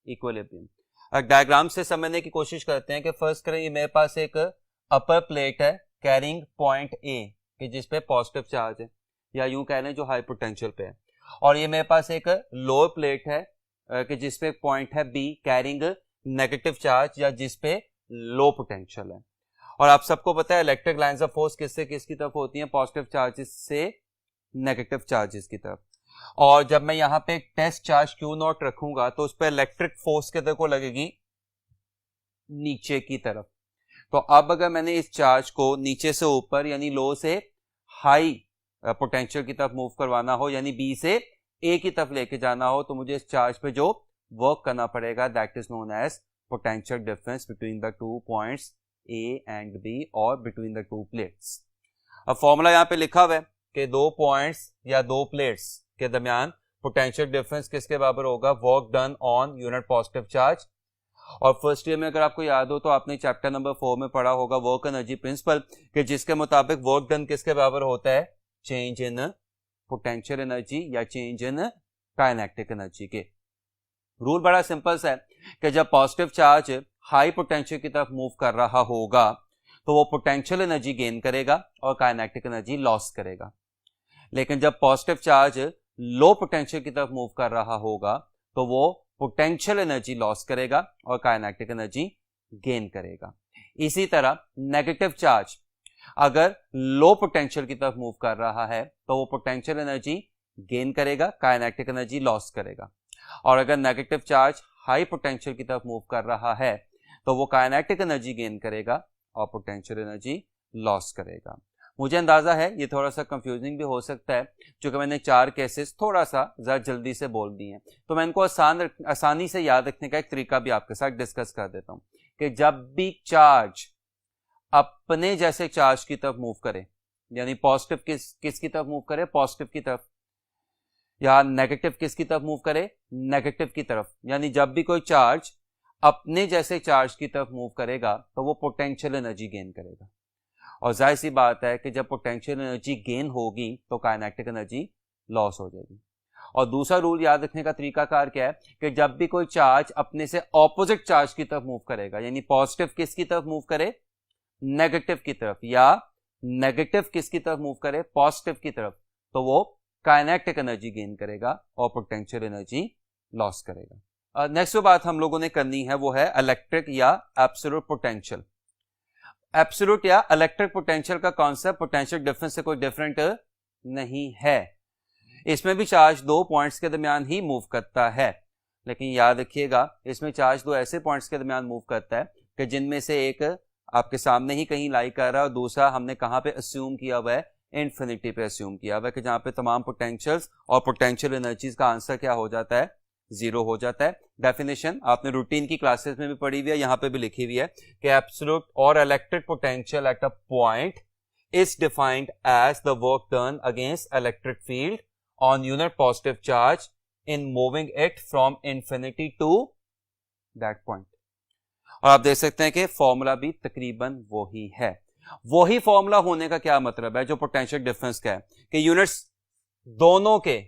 equilibrium। Diagram से समझने की कोशिश करते हैं कि फर्स्ट करें, ये मेरे पास एक अपर प्लेट है कैरिंग पॉइंट A कि जिस पे पॉजिटिव चार्ज है, या यूं कह लें जो हाई पोटेंशियल पे है, और ये मेरे पास एक लोअर प्लेट है कि जिस पे पॉइंट है B कैरिंग नेगेटिव चार्ज या जिस पे लो पोटेंशियल है। और आप सबको पता है इलेक्ट्रिक लाइंस ऑफ फोर्स किससे किसकी तरफ होती हैं, पॉजिटिव चार्जेस से नेगेटिव चार्जेस की तरफ। और जब मैं यहाँ पे एक टेस्ट चार्ज Q0 रखूंगा तो उस पर इलेक्ट्रिक फोर्स किधर को लगेगी, नीचे की तरफ। तो अब अगर मैंने इस चार्ज को नीचे से ऊपर यानी लो से हाई पोटेंशियल की तरफ मूव करवाना हो, यानी बी से ए की तरफ लेके जाना हो, तो मुझे इस चार्ज पे जो वर्क करना पड़ेगा that is known as potential difference between the 2 points A and B और बिटवीन द 2 प्लेट्स। अब फॉर्मूला यहाँ पे लिखा हुआ है कि 2 पॉइंट्स या 2 प्लेट्स के दरमियान पोटेंशियल डिफरेंस किसके बराबर होगा, work done on unit positive charge. और फर्स्ट ईयर में अगर आपको याद हो तो आपने चैप्टर नंबर 4 में पढ़ा होगा वर्क एनर्जी प्रिंसिपल, कि जिसके मुताबिक वर्क डन किसके बराबर होता है, चेंज इन पोटेंशियल एनर्जी या चेंज इन काइनेटिक एनर्जी के। रूल बड़ा सिंपल सा है कि जब पॉजिटिव चार्ज हाई पोटेंशियल की तरफ मूव कर रहा होगा तो वो पोटेंशियल एनर्जी गेन करेगा और काइनेटिक एनर्जी लॉस करेगा, लेकिन जब पॉजिटिव चार्ज लो पोटेंशियल की तरफ मूव कर रहा होगा तो वो पोटेंशियल एनर्जी लॉस करेगा और काइनेटिक एनर्जी गेन करेगा। इसी तरह नेगेटिव चार्ज अगर लो पोटेंशियल की तरफ मूव कर रहा है तो वो पोटेंशियल एनर्जी गेन करेगा, काइनेटिक एनर्जी लॉस करेगा। और अगर नेगेटिव चार्ज हाई पोटेंशियल की तरफ मूव कर रहा है तो वो काइनेटिक एनर्जी गेन करेगा और पोटेंशियल एनर्जी लॉस करेगा। मुझे अंदाजा है ये थोड़ा सा कंफ्यूजिंग भी हो सकता है, क्योंकि मैंने 4 केसेस थोड़ा सा जरा जल्दी से बोल दिए हैं, तो मैं इनको आसानी से याद रखने का एक तरीका भी आपके साथ डिस्कस कर देता हूं कि जब भी चार्ज अपने जैसे चार्ज की तरफ मूव करे, यानी पॉजिटिव किसकी तरफ मूव करे, पॉजिटिव की तरफ, या नेगेटिव किसकी तरफ मूव करे, नेगेटिव की तरफ, यानी जब भी कोई चार्ज अपने जैसे चार्ज की तरफ मूव करेगा तो वो पोटेंशियल एनर्जी गेन करेगा। और जाहिर सी बात है कि जब पोटेंशियल एनर्जी गेन होगी तो काइनेटिक एनर्जी लॉस हो जाएगी। और दूसरा रूल याद रखने का तरीकाकार क्या है कि जब भी कोई चार्ज अपने से ऑपोजिट चार्ज की तरफ मूव करेगा, यानी पॉजिटिव किसकी तरफ मूव करे, नेगेटिव की तरफ, या नेगेटिव किसकी तरफ मूव करे, पॉजिटिव की तरफ, तो वो काइनेटिक एनर्जी गेन करेगा और पोटेंशियल एनर्जी लॉस करेगा। नेक्स्ट जो बात हम लोगों ने करनी है वो है इलेक्ट्रिक या एब्सोल्यूट पोटेंशियल। एब्सोल्यूट या इलेक्ट्रिक पोटेंशियल का कॉन्सेप्ट पोटेंशियल डिफरेंस से कोई डिफरेंट नहीं है। इसमें भी चार्ज दो पॉइंट्स के दरमियान ही मूव करता है, लेकिन याद रखिएगा इसमें चार्ज दो ऐसे पॉइंट्स के दरमियान मूव करता है कि जिनमें से एक आपके सामने ही कहीं लाई कर रहा है और दूसरा हमने कहां पे अस्यूम किया हुआ है, इन्फिनिटी पे अस्यूम किया हुआ है कि जहां पे तमाम पोटेंशियल्स और पोटेंशियल एनर्जीज का आंसर क्या हो जाता है, जीरो हो जाता है। डेफिनेशन आपने रूटीन की क्लासेस में भी पढ़ी हुई है, यहां पे भी लिखी हुई है कि एब्सोल्यूट और electric potential at a point is defined as the work done against electric field on unit positive charge in moving it from infinity to that point। और आप देख सकते हैं कि फॉर्मूला भी तकरीबन वही है। वही फॉर्मूला होने का क्या मतलब है जो पोटेंशियल डिफरेंस का है कि यूनिट्स दोनों के,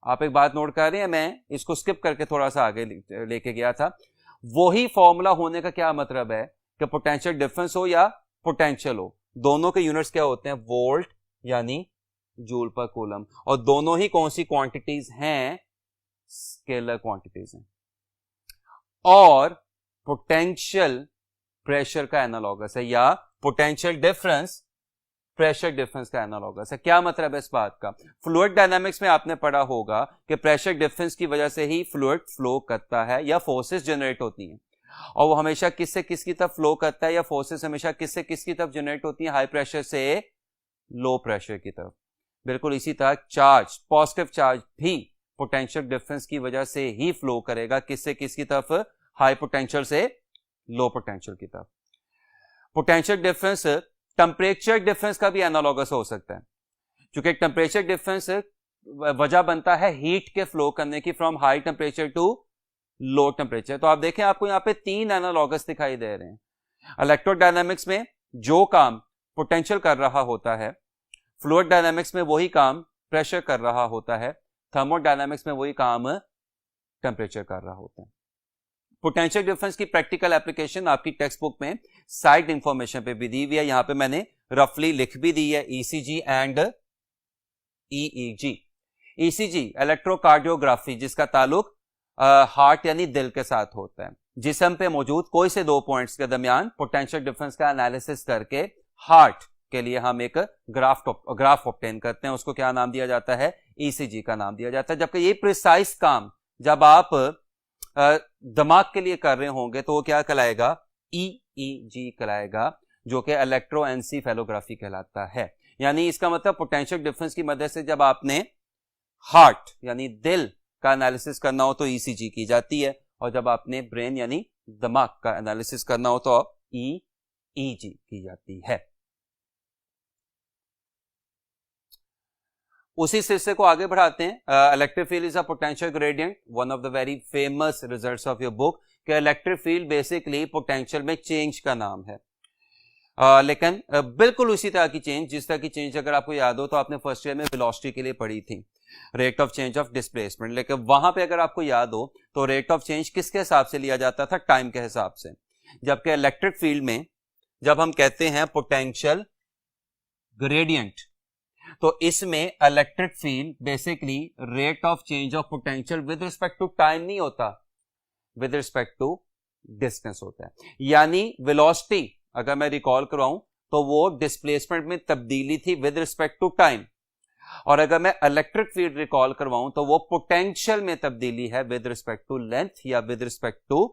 आप एक बात नोट कर रहे हैं, मैं इसको स्किप करके थोड़ा सा आगे लेके गया था। वही फॉर्मूला होने का क्या मतलब है कि पोटेंशियल डिफरेंस हो या पोटेंशियल हो, दोनों के यूनिट्स क्या होते हैं, वोल्ट यानी जूल पर कूलम, और दोनों ही कौन सी क्वांटिटीज हैं, स्केलर क्वांटिटीज हैं। और पोटेंशियल प्रेशर का एनालॉगस है या पोटेंशियल डिफरेंस प्रेशर डिफरेंस का एनालॉगस है। क्या मतलब है इस बात का, फ्लूइड डायनामिक्स में आपने पढ़ा होगा कि प्रेशर डिफरेंस की वजह से ही फ्लूइड फ्लो करता है या फोर्सेस जनरेट होती हैं, और वो हमेशा किससे किसकी तरफ फ्लो करता है या फोर्सेस हमेशा किससे किसकी तरफ जनरेट होती है, हाई प्रेशर से लो प्रेशर की तरफ। बिल्कुल इसी तरह चार्ज, पॉजिटिव चार्ज भी पोटेंशियल डिफरेंस की वजह से ही फ्लो करेगा, किससे किसकी तरफ, हाई पोटेंशियल से लो पोटेंशियल की तरफ। पोटेंशियल डिफरेंस टेम्परेचर डिफरेंस का भी एनालॉगस हो सकता है, क्योंकि टेम्परेचर डिफरेंस वजह बनता है हीट के फ्लो करने की from high temperature to low temperature. तो आप देखें आपको यहां पे तीन एनालॉगस दिखाई दे रहे हैं। इलेक्ट्रोडायनामिक्स में जो काम पोटेंशियल कर रहा होता है, फ्लूइड डायनामिक्स में वही काम प्रेशर कर रहा होता है, थर्मोडायनामिक्स में वही काम टेम्परेचर कर रहा होता है। पोटेंशियल डिफरेंस की प्रैक्टिकल एप्लीकेशन आपकी टेक्स्ट बुक में साइड इंफॉर्मेशन पे भी दी हुई है, यहां पे मैंने रफली लिख भी दी है, ECG and EEG. ECG electrocardiography, जिसका ताल्लुक हार्ट यानी दिल के साथ होता है। जिस्म पे मौजूद कोई से दो पॉइंट्स के दरमियान पोटेंशियल डिफरेंस का एनालिसिस करके हार्ट के लिए हम एक ग्राफ ऑब्टेन करते हैं, उसको क्या नाम दिया जाता है, ईसीजी का नाम दिया जाता है। जबकि ये प्रिसाइज काम जब आप दिमाग के लिए कर रहे होंगे तो वो क्या कहलाएगा, ईईजी कहलाएगा, जो कि इलेक्ट्रोएन्सेफेलोग्राफी कहलाता है। यानी इसका मतलब पोटेंशियल डिफरेंस की मदद से जब आपने हार्ट यानी दिल का एनालिसिस करना हो तो ईसीजी की जाती है, और जब आपने ब्रेन यानी दिमाग का एनालिसिस करना हो तो ईईजी की जाती है। उसी सिलसिले को आगे बढ़ाते हैं। Electric field is a potential gradient, one of the very famous results of your book, कि इलेक्ट्रिक फील्ड बेसिकली पोटेंशियल में चेंज का नाम है। लेकिन बिल्कुल उसी तरह की चेंज, जिस तरह की चेंज अगर आपको याद हो तो आपने फर्स्ट ईयर में वेलोसिटी के लिए पढ़ी थी, rate of change of displacement. लेकिन वहां पे अगर आपको याद हो तो रेट ऑफ चेंज किसके हिसाब से लिया जाता था, टाइम के हिसाब से। जबकि इलेक्ट्रिक फील्ड में जब हम कहते हैं पोटेंशियल ग्रेडियंट, तो इसमें electric field basically rate of change of potential with respect to time नहीं होता, विद रिस्पेक्ट टू डिस्टेंस होता है। यानी वेलोसिटी अगर मैं रिकॉल कराऊं तो वो डिस्प्लेसमेंट में तब्दीली थी विद रिस्पेक्ट टू टाइम, और अगर मैं इलेक्ट्रिक फील्ड रिकॉल करवाऊं तो वो पोटेंशियल में तब्दीली है विद रिस्पेक्ट टू लेंथ या विद रिस्पेक्ट टू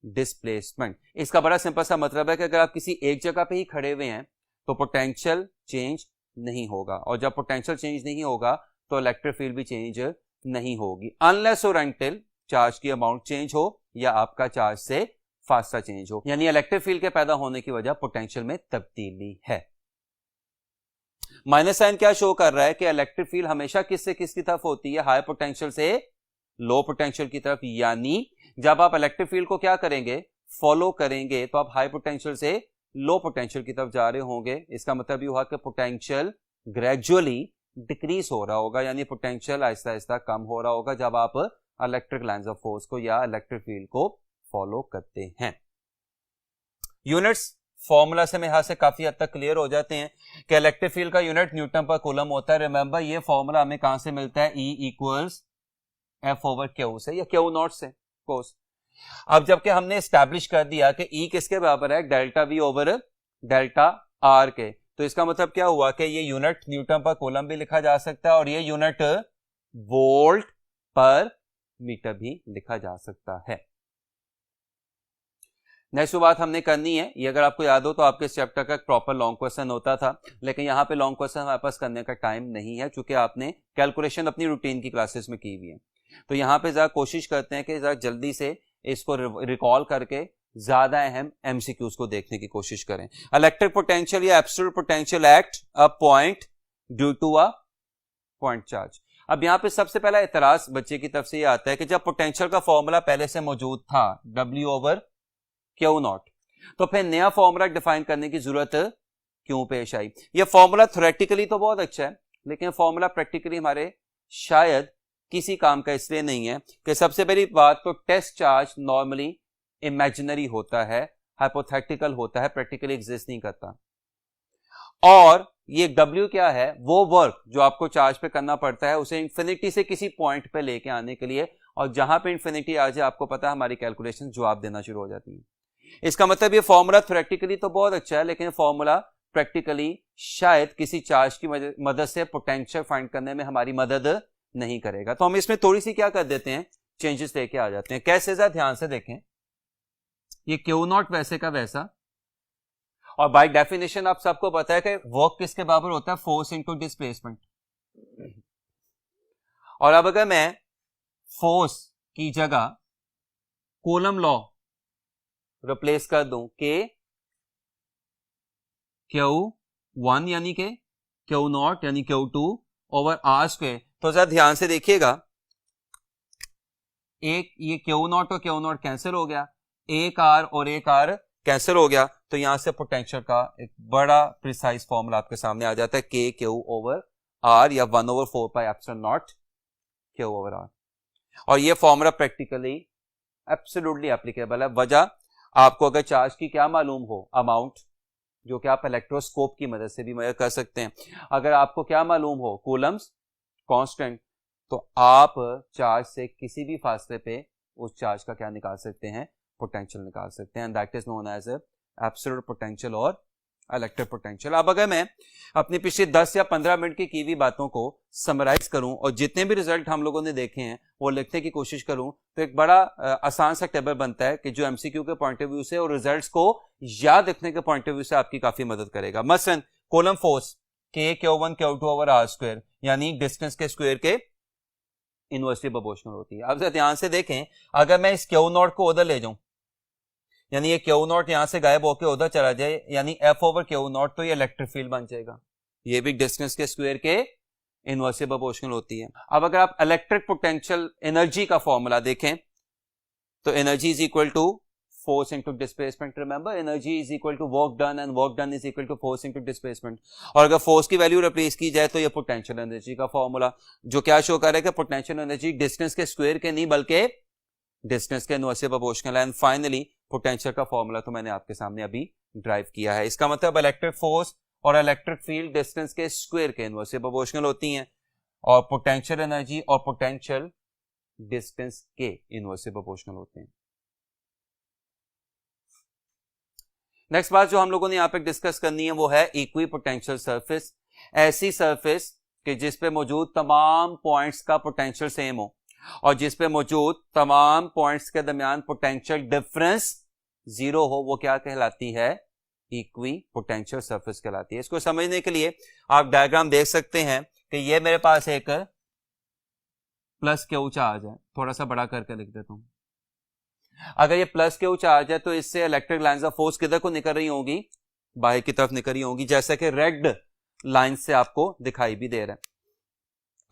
डिस्प्लेसमेंट। इसका बड़ा सिंपल सा मतलब है कि अगर आप किसी एक जगह पे ही खड़े हुए हैं तो पोटेंशियल चेंज नहीं होगा, और जब पोटेंशियल चेंज नहीं होगा तो इलेक्ट्रिक फील्ड भी चेंज नहीं होगी, अनलेस और अनटिल चार्ज की अमाउंट चेंज हो या आपका चार्ज से फास्टर चेंज हो। यानी इलेक्ट्रिक फील्ड के पैदा होने की वजह पोटेंशियल में तब्दीली है। माइनस साइन क्या शो कर रहा है कि इलेक्ट्रिक फील्ड हमेशा किससे किसकी तरफ होती है, हाई पोटेंशियल से लो पोटेंशियल की तरफ। यानी जब आप इलेक्ट्रिक फील्ड को क्या करेंगे, फॉलो करेंगे, तो आप हाई पोटेंशियल से लो पोटेंशियल की तरफ जा रहे होंगे। इसका मतलब ये हुआ कि पोटेंशियल ग्रेजुअली डिक्रीज हो रहा होगा, यानी पोटेंशियल आहिस्ता आहिस्ता कम हो रहा होगा जब आप इलेक्ट्रिक लाइंस ऑफ फोर्स को या इलेक्ट्रिक फील्ड को फॉलो करते हैं। यूनिट्स फॉर्मूला से मेरे हाथ से काफी हद तक क्लियर हो जाते हैं कि इलेक्ट्रिक फील्ड का यूनिट न्यूटन पर कूलम होता है। रिमेंबर ये फॉर्मूला हमें कहां से मिलता है, E = F/Q से या Q0 से। कोर्स। अब जबकि हमने स्टैब्लिश कर दिया कि ई किसके बराबर है, delta we over delta R के, तो इसका मतलब क्या हुआ कि ये यूनिट न्यूटन पर कूलम भी लिखा जा सकता है और ये यूनिट वोल्ट पर मीटर भी लिखा जा सकता है। नेक्स्ट बात हमने करनी है, ये अगर आपको याद हो तो आपके चैप्टर का प्रॉपर लॉन्ग क्वेश्चन होता था, लेकिन यहां पे लॉन्ग क्वेश्चन हमारे पास करने का टाइम नहीं है क्योंकि आपने कैलकुलेशन अपनी रूटीन की क्लासेस में की हुई है। तो यहां पे जरा कोशिश करते हैं कि जरा जल्दी से इसको रिकॉल करके ज्यादा अहम एमसीक्यूज को देखने की कोशिश करें। इलेक्ट्रिक पोटेंशियल या absolute potential act a point due to a point charge. अब यहां पे सबसे पहला एतराज बच्चे की तरफ से यह आता है कि जब पोटेंशियल का फॉर्मूला पहले से मौजूद था W ओवर क्यू नॉट, तो फिर नया फॉर्मूला डिफाइन करने की जरूरत क्यों पेश आई। यह फॉर्मूला थ्योरेटिकली तो बहुत अच्छा है, लेकिन फॉर्मूला प्रैक्टिकली हमारे शायद किसी काम का इसलिए नहीं है कि सबसे पहली बात तो टेस्ट चार्ज नॉर्मली इमेजिनरी होता है, हाइपोथेटिकल होता है, प्रैक्टिकली एग्जिस्ट नहीं करता। और ये W क्या है, वो वर्क जो आपको चार्ज पे करना पड़ता है उसे इंफिनिटी से किसी पॉइंट पे लेके आने के लिए, और जहां पे इंफिनिटी आ जाए आपको पता है हमारी कैलकुलेशन जवाब देना शुरू हो जाती है। इसका मतलब ये फॉर्मूला थ्योरेटिकली तो बहुत अच्छा है, लेकिन फॉर्मूला प्रैक्टिकली शायद किसी चार्ज की मदद से पोटेंशियल फाइंड करने में हमारी मदद नहीं करेगा। तो हम इसमें थोड़ी सी क्या कर देते हैं, चेंजेस लेके आ जाते हैं। कैसे, जरा ध्यान से देखें, ये क्यू नॉट वैसे का वैसा, और बाय डेफिनेशन आप सबको पता है कि वर्क किसके बराबर होता है, फोर्स इनटू डिस्प्लेसमेंट। और अब अगर मैं फोर्स की जगह कूलम लॉ रिप्लेस कर दूं के Q1 यानी के Q0 यानी Q2 ओवर आर स्क्वायर, तो जरा ध्यान से देखिएगा, एक ये Q0 और Q0 कैंसिल हो गया, एक आर और एक आर कैंसिल हो गया, तो यहां से पोटेंशियल का एक बड़ा प्रिसाइज फॉर्मूला आपके सामने आ जाता है, के क्यू ओवर आर या 1 over 4 pi epsilon naught q over r. और ये फॉर्मूला प्रैक्टिकली एब्सोल्युटली एप्लीकेबल है। वजह, आपको अगर चार्ज की क्या मालूम हो, अमाउंट, जो कि आप इलेक्ट्रोस्कोप की मदद से भी मेजर कर सकते हैं, अगर आपको क्या मालूम हो कूलम्स कांस्टेंट, तो आप चार्ज से किसी भी फासले पे उस चार्ज का क्या निकाल सकते हैं, पोटेंशियल निकाल सकते हैं, that is known as absolute potential और इलेक्ट्रिक पोटेंशियल। अब अगर मैं अपनी पिछले 10 या 15 मिनट की हुई बातों को समराइज करूं और जितने भी रिजल्ट हम लोगों ने देखे हैं वो लिखने की कोशिश करूं, तो एक बड़ा आसान सा टेबल बनता है कि जो एमसीक्यू के पॉइंट ऑफ व्यू से और रिजल्ट्स को याद रखने के पॉइंट ऑफ व्यू से आपकी काफी मदद करेगा। मसलन कूलम फोर्स के Q1 Q2 over r square यानी डिस्टेंस के स्क्वायर के इनवर्सली प्रोपोर्शनल होती है। अब जरा ध्यान से देखें, अगर मैं इस Q0 को उधर ले जाऊं, यानी ये Q0 यहां से गायब होकर उधर चला जाए, यानी F ओवर Q0, तो ये इलेक्ट्रिक फील्ड बन जाएगा। ये भी डिस्टेंस के स्क्वायर के इनवर्सली प्रोपोर्शनल होती है। अब अगर आप इलेक्ट्रिक पोटेंशियल एनर्जी का फॉर्मूला देखें, तो energy is equal to force into displacement. Remember, energy is equal to work done and work done is equal to force into displacement. और अगर फोर्स की वैल्यू रिप्लेस की जाए तो ये पोटेंशियल एनर्जी का फॉर्मूला, जो क्या शो कर रहा है कि पोटेंशियल एनर्जी डिस्टेंस के स्क्वायर के नहीं बल्कि डिस्टेंस के इनवर्सली प्रोपोर्शनल है। एंड फाइनली पोटेंशियल का फॉर्मूला तो मैंने आपके सामने अभी ड्राइव किया है। इसका मतलब इलेक्ट्रिक फोर्स और इलेक्ट्रिक फील्ड डिस्टेंस के स्क्वायर के इनवर्सली प्रोपोर्शनल होती हैं, और पोटेंशियल एनर्जी और पोटेंशियल डिस्टेंस के इनवर्सली प्रोपोर्शनल होते हैं। नेक्स्ट बात जो हम लोगों ने यहां पे डिस्कस करनी है वो है इक्वी पोटेंशियल सरफेस। ऐसी सरफेस कि जिस पे मौजूद तमाम पॉइंट्स का पोटेंशियल सेम हो और जिस पे मौजूद तमाम पॉइंट्स के दरमियान पोटेंशियल डिफरेंस जीरो हो, वो क्या कहलाती है, इक्वी पोटेंशियल सरफेस कहलाती है। इसको समझने के लिए आप डायग्राम देख सकते हैं कि ये मेरे पास एक प्लस क्यू चार्ज है, थोड़ा सा बड़ा करके लिख देता हूं। अगर ये प्लस क्यू चार्ज है तो इससे इलेक्ट्रिक लाइंस ऑफ फोर्स किधर को निकल रही होंगी, बाहर की तरफ निकल रही होंगी, जैसा कि रेड लाइन से आपको दिखाई भी दे रहा है।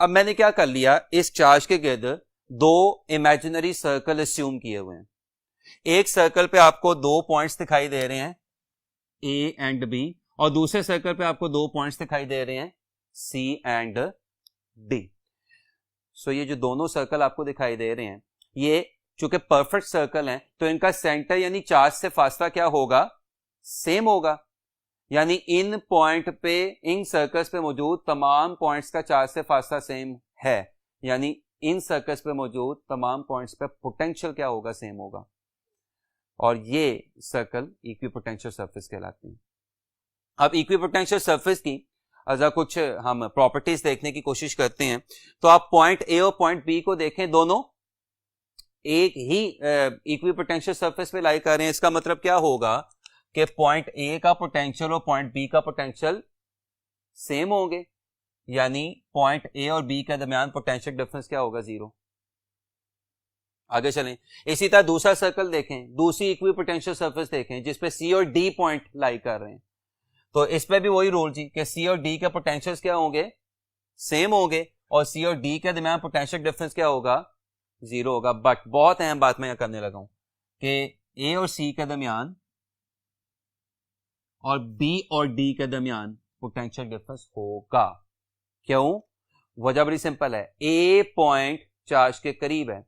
अब मैंने क्या कर लिया, इस चार्ज के गिर्द दो इमेजिनरी सर्कल अस्यूम किए हुए हैं। एक सर्कल पे आपको दो पॉइंट्स दिखाई दे रहे हैं ए एंड बी, और दूसरे सर्कल पे आपको दो पॉइंट्स दिखाई दे रहे हैं सी एंड डी। सो ये जो दोनों सर्कल आपको दिखाई दे रहे हैं, ये चूंकि परफेक्ट सर्कल हैं तो इनका सेंटर यानी चार्ज से फासला क्या होगा, सेम होगा। यानी इन पॉइंट पे, इन सर्कल्स पे मौजूद तमाम पॉइंट्स का चार्ज से फासला सेम है, यानी इन सर्कल्स पे मौजूद तमाम पॉइंट्स पे पोटेंशियल क्या होगा, सेम होगा, और ये सर्कल इक्विपोटेंशियल सरफेस कहलाते हैं। अब इक्विपोटेंशियल सरफेस की अगर कुछ हम प्रॉपर्टीज देखने की कोशिश करते हैं तो आप पॉइंट ए और पॉइंट बी को देखें, दोनों एक ही इक्विपोटेंशियल सरफेस पे लाई कर रहे हैं। इसका मतलब क्या होगा कि पॉइंट ए का पोटेंशियल और पॉइंट बी का पोटेंशियल सेम होंगे, यानी पॉइंट ए और बी के दरमियान पोटेंशियल डिफरेंस क्या होगा, 0। आगे चलें, इसी तरह दूसरा सर्कल देखें, दूसरी इक्विपोटेंशियल सरफेस देखें जिसपे सी और डी पॉइंट लाई कर रहे हैं, तो इस पे भी वही रूल जी कि सी और डी के पोटेंशियल्स क्या होंगे, सेम होंगे, और सी और डी के दरमियान पोटेंशियल डिफरेंस क्या होगा, 0 होगा। बट बहुत अहम बात मैं यहां करने लगा हूं कि ए और सी के दरमियान और बी और डी के दरमियान पोटेंशियल डिफरेंस होगा। क्यों? वजह बड़ी सिंपल है, ए पॉइंट चार्ज के करीब है,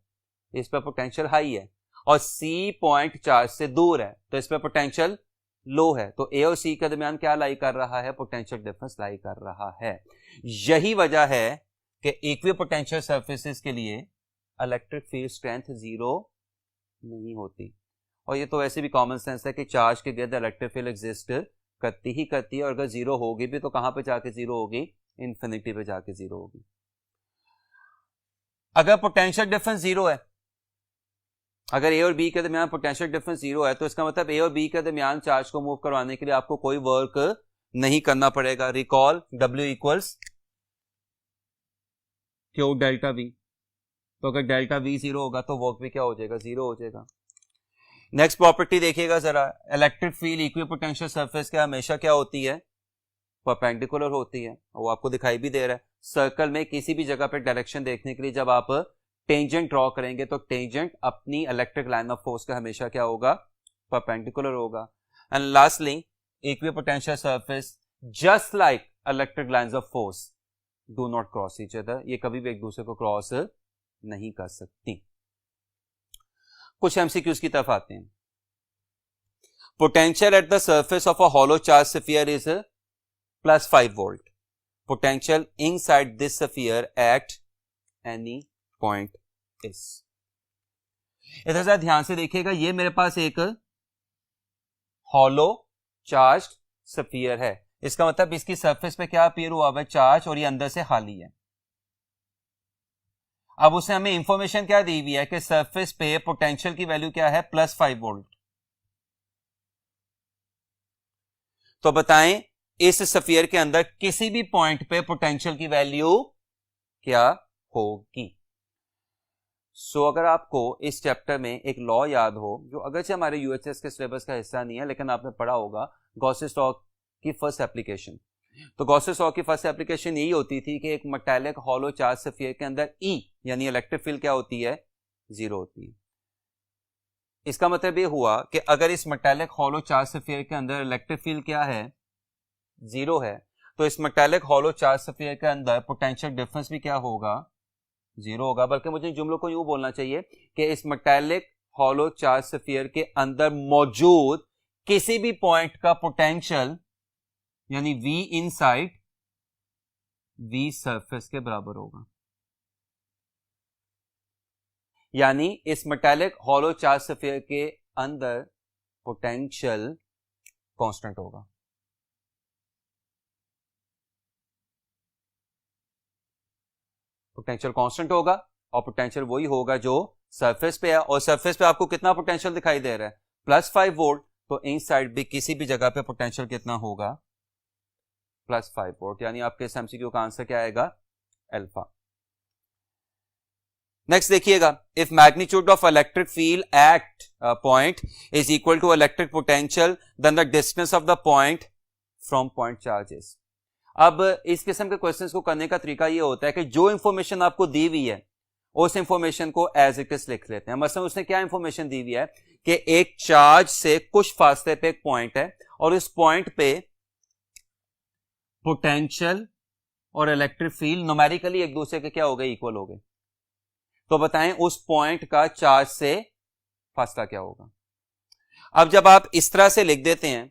इस पर पोटेंशियल हाई है, और सी पॉइंट चार्ज से दूर है, तो इस पर पोटेंशियल लो है। तो ए और सी के दरमियान क्या लाई कर रहा है, पोटेंशियल डिफरेंस लाई कर रहा है। यही वजह है कि इक्विपोटेंशियल सरफेसेस के लिए इलेक्ट्रिक फील्ड स्ट्रेंथ 0 नहीं होती, और ये तो वैसे भी कॉमन सेंस है कि चार्ज के गिर्द इलेक्ट्रिक फील्ड एग्जिस्ट करती ही करती है, और अगर 0 होगी भी तो कहां पे जाके 0 होगी, इंफिनिटी पे जाके 0 होगी। अगर पोटेंशियल डिफरेंस 0 है, अगर ए और बी के दरमियान पोटेंशियल डिफरेंस 0 है, तो इसका मतलब ए और बी के दरमियान चार्ज को मूव करवाने के लिए आपको कोई वर्क नहीं करना पड़ेगा। Recall W equals Q delta we, तो अगर डेल्टा वी 0 होगा तो वर्क भी क्या हो जाएगा, 0 हो जाएगा। नेक्स्ट प्रॉपर्टी देखिएगा जरा, इलेक्ट्रिक फील्ड इक्विपोटेंशियल सरफेस के हमेशा क्या होती है, परपेंडिकुलर होती है, वो आपको दिखाई भी दे रहा है। सर्कल में किसी भी जगह पे डायरेक्शन देखने के लिए जब आप टेंजेंट ड्रॉ करेंगे तो टेंजेंट अपनी इलेक्ट्रिक लाइन ऑफ फोर्स का हमेशा क्या होगा, परपेंडिकुलर होगा। And lastly, equipotential surface just like electric lines of force do not cross each other, ये कभी भी एक दूसरे को क्रॉस नहीं कर सकती। कुछ एमसीक्यूज की तरफ आते हैं। Potential at the surface of a hollow charge sphere is +5 volt. Potential inside this sphere at any point is. इधर से ध्यान से देखिएगा, ये मेरे पास एक हॉलो चार्ज स्फीयर है, इसका मतलब इसकी सरफेस पे क्या अपीयर हुआ है, चार्ज, और ये अंदर से खाली है। अब उसने हमें इंफॉर्मेशन क्या दी हुई है कि सरफेस पे पोटेंशियल की वैल्यू क्या है, +5 वोल्ट। तो बताएं इस स्फीयर के अंदर किसी भी पॉइंट पे पोटेंशियल की वैल्यू क्या होगी। अगर आपको इस चैप्टर में एक लॉ याद हो, जो अगरचे हमारे यूएचएस के सिलेबस का हिस्सा नहीं है, लेकिन आपने पढ़ा होगा, गॉसेस लॉ की फर्स्ट एप्लीकेशन। तो गॉसेस लॉ की फर्स्ट एप्लीकेशन यही होती थी कि एक मेटालिक हॉलो चार्ज स्फीयर के अंदर ई यानी इलेक्ट्रिक फील्ड क्या होती है, 0 होती है। इसका मतलब ये हुआ कि अगर इस मेटालिक हॉलो चार्ज स्फीयर के अंदर इलेक्ट्रिक फील्ड क्या है, 0 है, तो इस मेटालिक हॉलो चार्ज स्फीयर के अंदर पोटेंशियल डिफरेंस भी क्या होगा, 0 होगा। बल्कि मुझे जुमलों को यूं बोलना चाहिए कि इस मेटालिक हॉलो चार्ज स्फीयर के अंदर मौजूद किसी भी पॉइंट का पोटेंशियल यानी V इनसाइड V सरफेस के बराबर होगा, यानी इस मेटालिक हॉलो चार्ज स्फीयर के अंदर पोटेंशियल कांस्टेंट होगा। पोटेंशियल कांस्टेंट होगा, और पोटेंशियल वही होगा जो सरफेस पे है, और सरफेस पे आपको कितना पोटेंशियल दिखाई दे रहा है, +5 वोल्ट। तो इनसाइड भी किसी भी जगह पे पोटेंशियल कितना होगा, +5 वोल्ट, यानी आपके इस एमसीक्यू का आंसर क्या आएगा, अल्फा। नेक्स्ट देखिएगा, if magnitude of electric field at point is equal to electric potential then the distance of the point from point charges. अब इस किस्म के क्वेश्चंस को करने का तरीका ये होता है कि जो इंफॉर्मेशन आपको दी हुई है उस इंफॉर्मेशन को एज इट इज लिख लेते हैं। मसलन उसने क्या इंफॉर्मेशन दी हुई है कि एक चार्ज से कुछ फासले पे एक पॉइंट है, और इस पॉइंट पे पोटेंशियल और इलेक्ट्रिक फील्ड न्यूमेरिकली एक दूसरे के क्या हो गए, इक्वल हो गए। तो बताएं उस पॉइंट का चार्ज से फासला क्या होगा। अब जब आप इस तरह से लिख देते हैं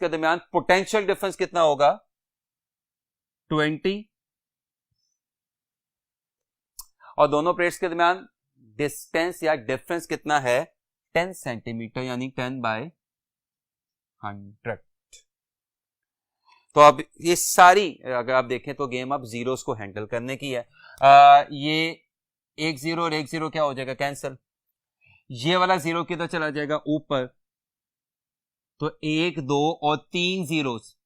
के दरमियान पोटेंशियल डिफरेंस कितना होगा 20, और दोनों प्लेट्स के दरमियान डिस्टेंस या डिफरेंस कितना है 10 सेंटीमीटर, यानी 10/100। तो अब ये सारी अगर आप देखें तो गेम अब जीरोस को हैंडल करने की है। ये 1 0 और 1 0 क्या हो जाएगा कैंसिल, ये वाला 0 किधर चला जाएगा ऊपर, तो 1 2 और 3 जीरोस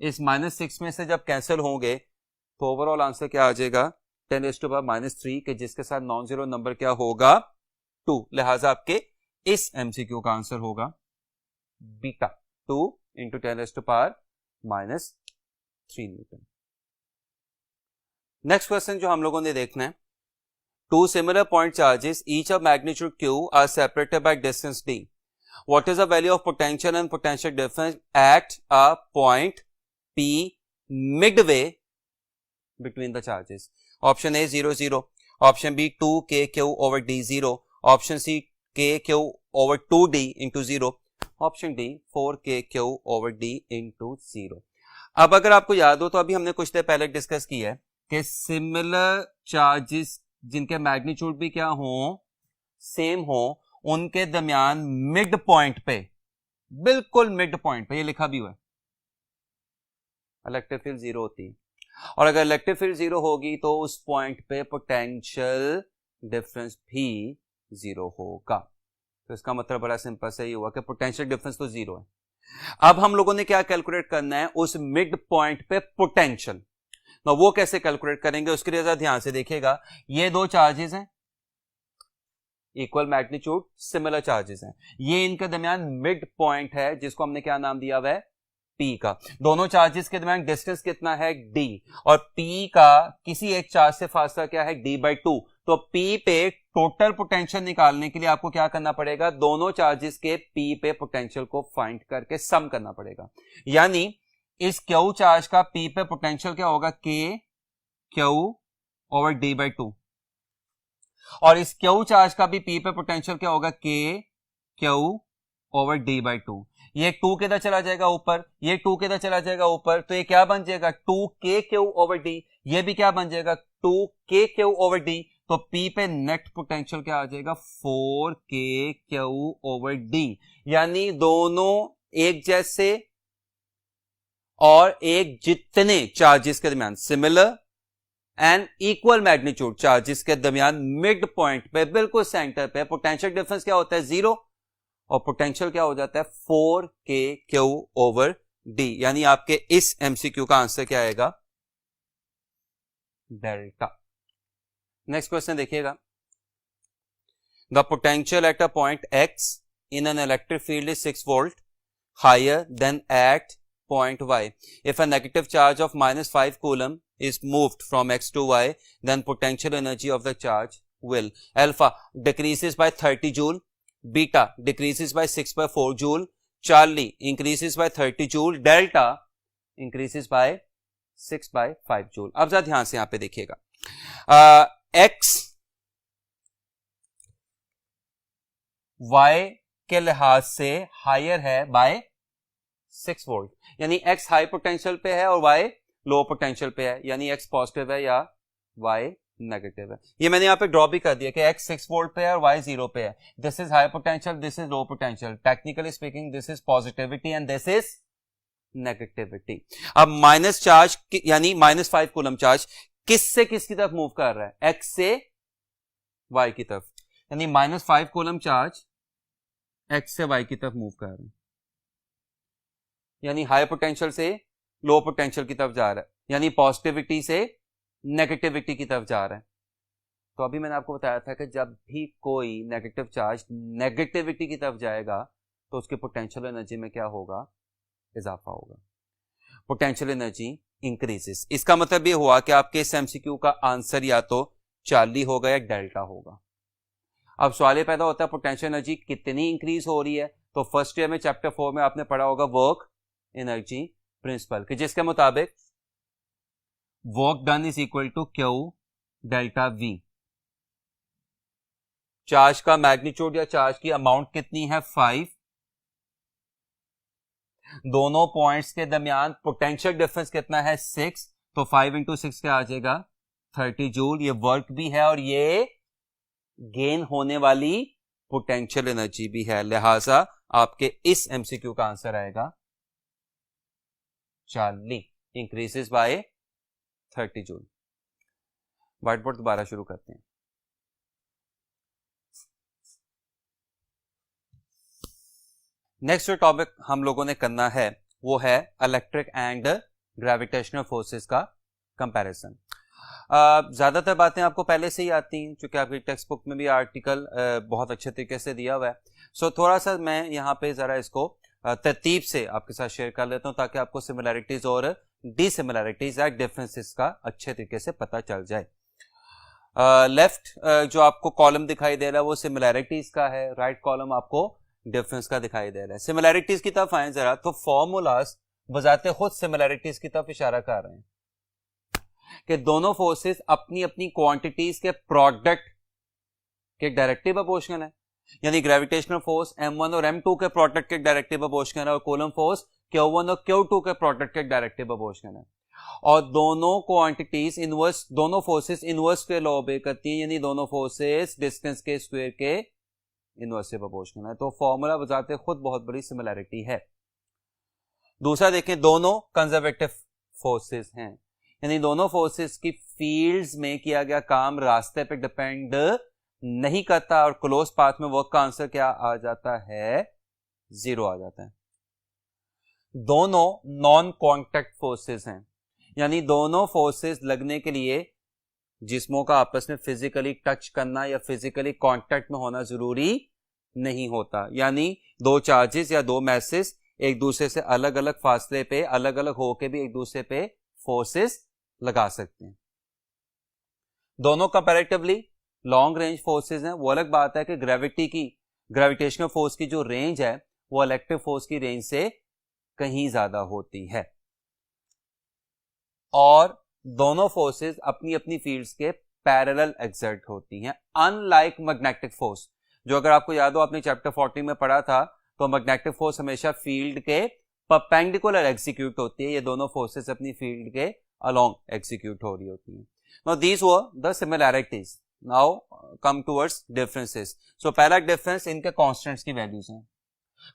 इस -6 में से जब कैंसिल होंगे तो ओवरऑल आंसर क्या आ जाएगा 10⁻³ के जिसके साथ नॉन जीरो नंबर क्या होगा 2। लिहाजा आपके इस एमसीक्यू का आंसर होगा बीटा 2 × 10⁻³ न्यूटन। नेक्स्ट क्वेश्चन जो हम लोगों ने देखना है, two similar point charges each of magnitude q are separated by distance d. What is the value of potential and potential difference at a point p midway between the charges? Option A 0 0, option B 2kq over d0, option C kq over 2d into 0, option D 4kq over d into 0. अब अगर आपको याद हो तो अभी हमने कुछ देर पहले डिस्कस किया है कि सिमिलर चार्जेस जिनके मैग्नीट्यूड भी क्या हो सेम हो, उनके दरमियान मिड पॉइंट पे, बिल्कुल मिड पॉइंट पे, ये लिखा भी हुआ है, इलेक्ट्रिक फील्ड 0 होती है, और अगर इलेक्ट्रिक फील्ड 0 होगी तो उस पॉइंट पे पोटेंशियल डिफरेंस भी 0 होगा। तो इसका मतलब बड़ा सिंपल से ही हुआ कि पोटेंशियल डिफरेंस तो 0 है। अब हम लोगों ने क्या कैलकुलेट करना है, उस मिड पॉइंट पे पोटेंशियल। तो वो कैसे कैलकुलेट करेंगे उसके लिए जरा ध्यान से देखिएगा। ये दो चार्जेस हैं, इक्वल मैग्नीट्यूड, सिमिलर चार्जेस हैं, ये इनके दरमियान मिड पॉइंट है जिसको हमने क्या नाम दिया हुआ है P का। दोनों चार्जेस के दरमियान डिस्टेंस कितना है D, और P का किसी एक चार्ज से फासला क्या है D/2। तो P पे टोटल पोटेंशियल निकालने के लिए आपको क्या करना पड़ेगा, दोनों चार्जेस के P पे पोटेंशियल को फाइंड करके सम करना पड़ेगा। यानी इस Q चार्ज का P पे पोटेंशियल क्या होगा KQ over D/2, और इस Q चार्ज का भी P पे पोटेंशियल क्या होगा KQ over D/2। ये 2 किधर चला जाएगा ऊपर, ये 2 किधर चला जाएगा ऊपर, तो ये क्या बन जाएगा 2kQ over D, ये भी क्या बन जाएगा 2kQ over D। तो P पे नेट पोटेंशियल क्या आ जाएगा 4kQ over D। यानी दोनों एक जैसे और एक जितने चार्जेस के दरमियान, similar and equal magnitude charges के दरमियान मिड पॉइंट पे, बिल्कुल सेंटर पे, पोटेंशियल डिफरेंस क्या होता है 0, और पोटेंशियल क्या हो जाता है 4kQ over D। यानी आपके इस एमसीक्यू का आंसर क्या आएगा डेल्टा। नेक्स्ट क्वेश्चन देखिएगा, the potential at a point X in an electric field is 6 volt higher than at point y. If a negative charge of -5 coulomb is moved from x to y, then potential energy of the charge will alpha decreases by 30 joule, beta decreases by 6/4 joule, Charlie increases by 30 joule, delta increases by 6/5 joule. अब जरा ध्यान से यहां पे देखिएगा, x y के लिहाज से हायर है बाय 6 वोल्ट, यानी x हाई पोटेंशियल पे है और y लो पोटेंशियल पे है, यानी x पॉजिटिव है या y नेगेटिव है. ये मैंने यहाँ पे ड्रॉ भी कर दिया कि x 6 वोल्ट पे है और y 0 पे है. This is high potential, this is low potential. Technically speaking this is positivity and this is negativity. अब माइनस चार्ज यानी -5 कूलम चार्ज किस से किसकी तरफ मूव कर रहा है? x से y की तरफ, यानी -5 कूलम चार्ज x से y की तरफ मूव कर रहा है, यानी हाई पोटेंशियल से लो पोटेंशियल की तरफ जा रहा है, यानी पॉजिटिविटी से नेगेटिविटी की तरफ जा रहा है. तो अभी मैंने आपको बताया था कि जब भी कोई नेगेटिव चार्ज नेगेटिविटी की तरफ जाएगा तो उसकी पोटेंशियल एनर्जी में क्या होगा? इजाफा होगा. Potential energy increases. इसका मतलब ये हुआ कि आपके इस एमसीक्यू का आंसर या तो चार्ली होगा या डेल्टा होगा. अब सवाल ये पैदा होता है पोटेंशियल एनर्जी कितनी इंक्रीज हो रही है. तो फर्स्ट ईयर में चैप्टर 4 में आपने पढ़ा होगा वर्क एनर्जी प्रिंसिपल, कि जिसके मुताबिक work done is equal to q delta v. Charge का मैग्नीट्यूड या चार्ज की अमाउंट कितनी है? 5. दोनों पॉइंट्स के दरमियान पोटेंशियल डिफरेंस कितना है? 6. तो 5 इंटू 6 क्या आ जाएगा? 30 जूल. ये वर्क भी है और ये गेन होने वाली पोटेंशियल एनर्जी भी है. लिहाजा आपके इस एमसीक्यू का आंसर आएगा Charlie increases by 30 joule. White board दोबारा शुरू करते हैं. नेक्स्ट जो टॉपिक हम लोगों ने करना है वो है इलेक्ट्रिक एंड ग्रेविटेशनल फोर्सेस का कंपैरिजन. ज्यादातर बातें आपको पहले से ही आती हैं क्योंकि आपकी टेक्स्ट बुक में भी आर्टिकल बहुत अच्छे तरीके से दिया हुआ है. सो थोड़ा सा मैं यहाँ पे जरा इसको तरतीब से आपके साथ शेयर कर लेता हूँ ताकि आपको सिमिलैरिटीज और डिसिमिलैरिटीज या डिफरेंसेस का अच्छे तरीके से पता चल जाए. लेफ्ट जो आपको कॉलम दिखाई दे रहा है वो सिमिलैरिटीज का है, राइट कॉलम आपको डिफरेंस का दिखाई दे रहा है. सिमिलैरिटीज की तरफ आए जरा तो फॉर्मूलाज बजाते खुद सिमिलैरिटीज की तरफ इशारा कर रहे हैं कि दोनों फोर्सेस अपनी अपनी क्वांटिटीज के प्रोडक्ट के डायरेक्टली प्रोपोर्शनल है, यानी ग्रेविटेशनल फोर्स m1 और m2 के प्रोडक्ट के डायरेक्टली प्रोपोर्शनल है और कूलम फोर्स q1 और q2 के प्रोडक्ट के डायरेक्टली प्रोपोर्शनल है. और दोनों क्वांटिटीज इनवर्स, दोनों फोर्सेस इनवर्स स्क्वायर लॉ ओबे करती हैं, यानी दोनों फोर्सेस डिस्टेंस के स्क्वायर के इनवर्स से प्रोपोर्शनल है. तो फॉर्मूला बताते खुद बहुत बड़ी सिमिलैरिटी है. दूसरा देखें, दोनों कंजर्वेटिव फोर्सेस हैं, यानी दोनों फोर्सेस की फील्ड्स में किया गया काम रास्ते पे डिपेंड नहीं करता और क्लोज पाथ में वर्क का आंसर क्या आ जाता है? 0 आ जाता है. दोनों नॉन कॉन्टैक्ट फोर्सेस हैं, यानी दोनों फोर्सेस लगने के लिए जिस्मों का आपस में फिजिकली टच करना या फिजिकली कांटेक्ट में होना जरूरी नहीं होता, यानी दो चार्जेस या दो मैसेज एक दूसरे से अलग अलग फासले पे अलग अलग होके भी एक दूसरे पे फोर्सेस लगा सकते हैं. दोनों कंपैरेटिवली लॉन्ग रेंज फोर्सेस हैं. वो अलग बात है कि ग्रेविटेशनल फोर्स की जो रेंज है वो इलेक्ट्रिक फोर्स की रेंज से कहीं ज्यादा होती है और दोनों फोर्सेस अपनी अपनी फील्ड्स के पैरेलल एक्सर्ट होती हैं, अनलाइक मैग्नेटिक फोर्स, जो अगर आपको याद हो आपने चैप्टर 40 में पढ़ा था, तो मैग्नेटिक फोर्स हमेशा फील्ड के परपेंडिकुलर एग्जीक्यूट होती है. ये दोनों फोर्सेस अपनी फील्ड के अलोंग एग्जीक्यूट हो रही होती हैं. Now these were the similarities. Now come towards differences. So पहला डिफरेंस इनके कांस्टेंट्स की वैल्यूज हैं.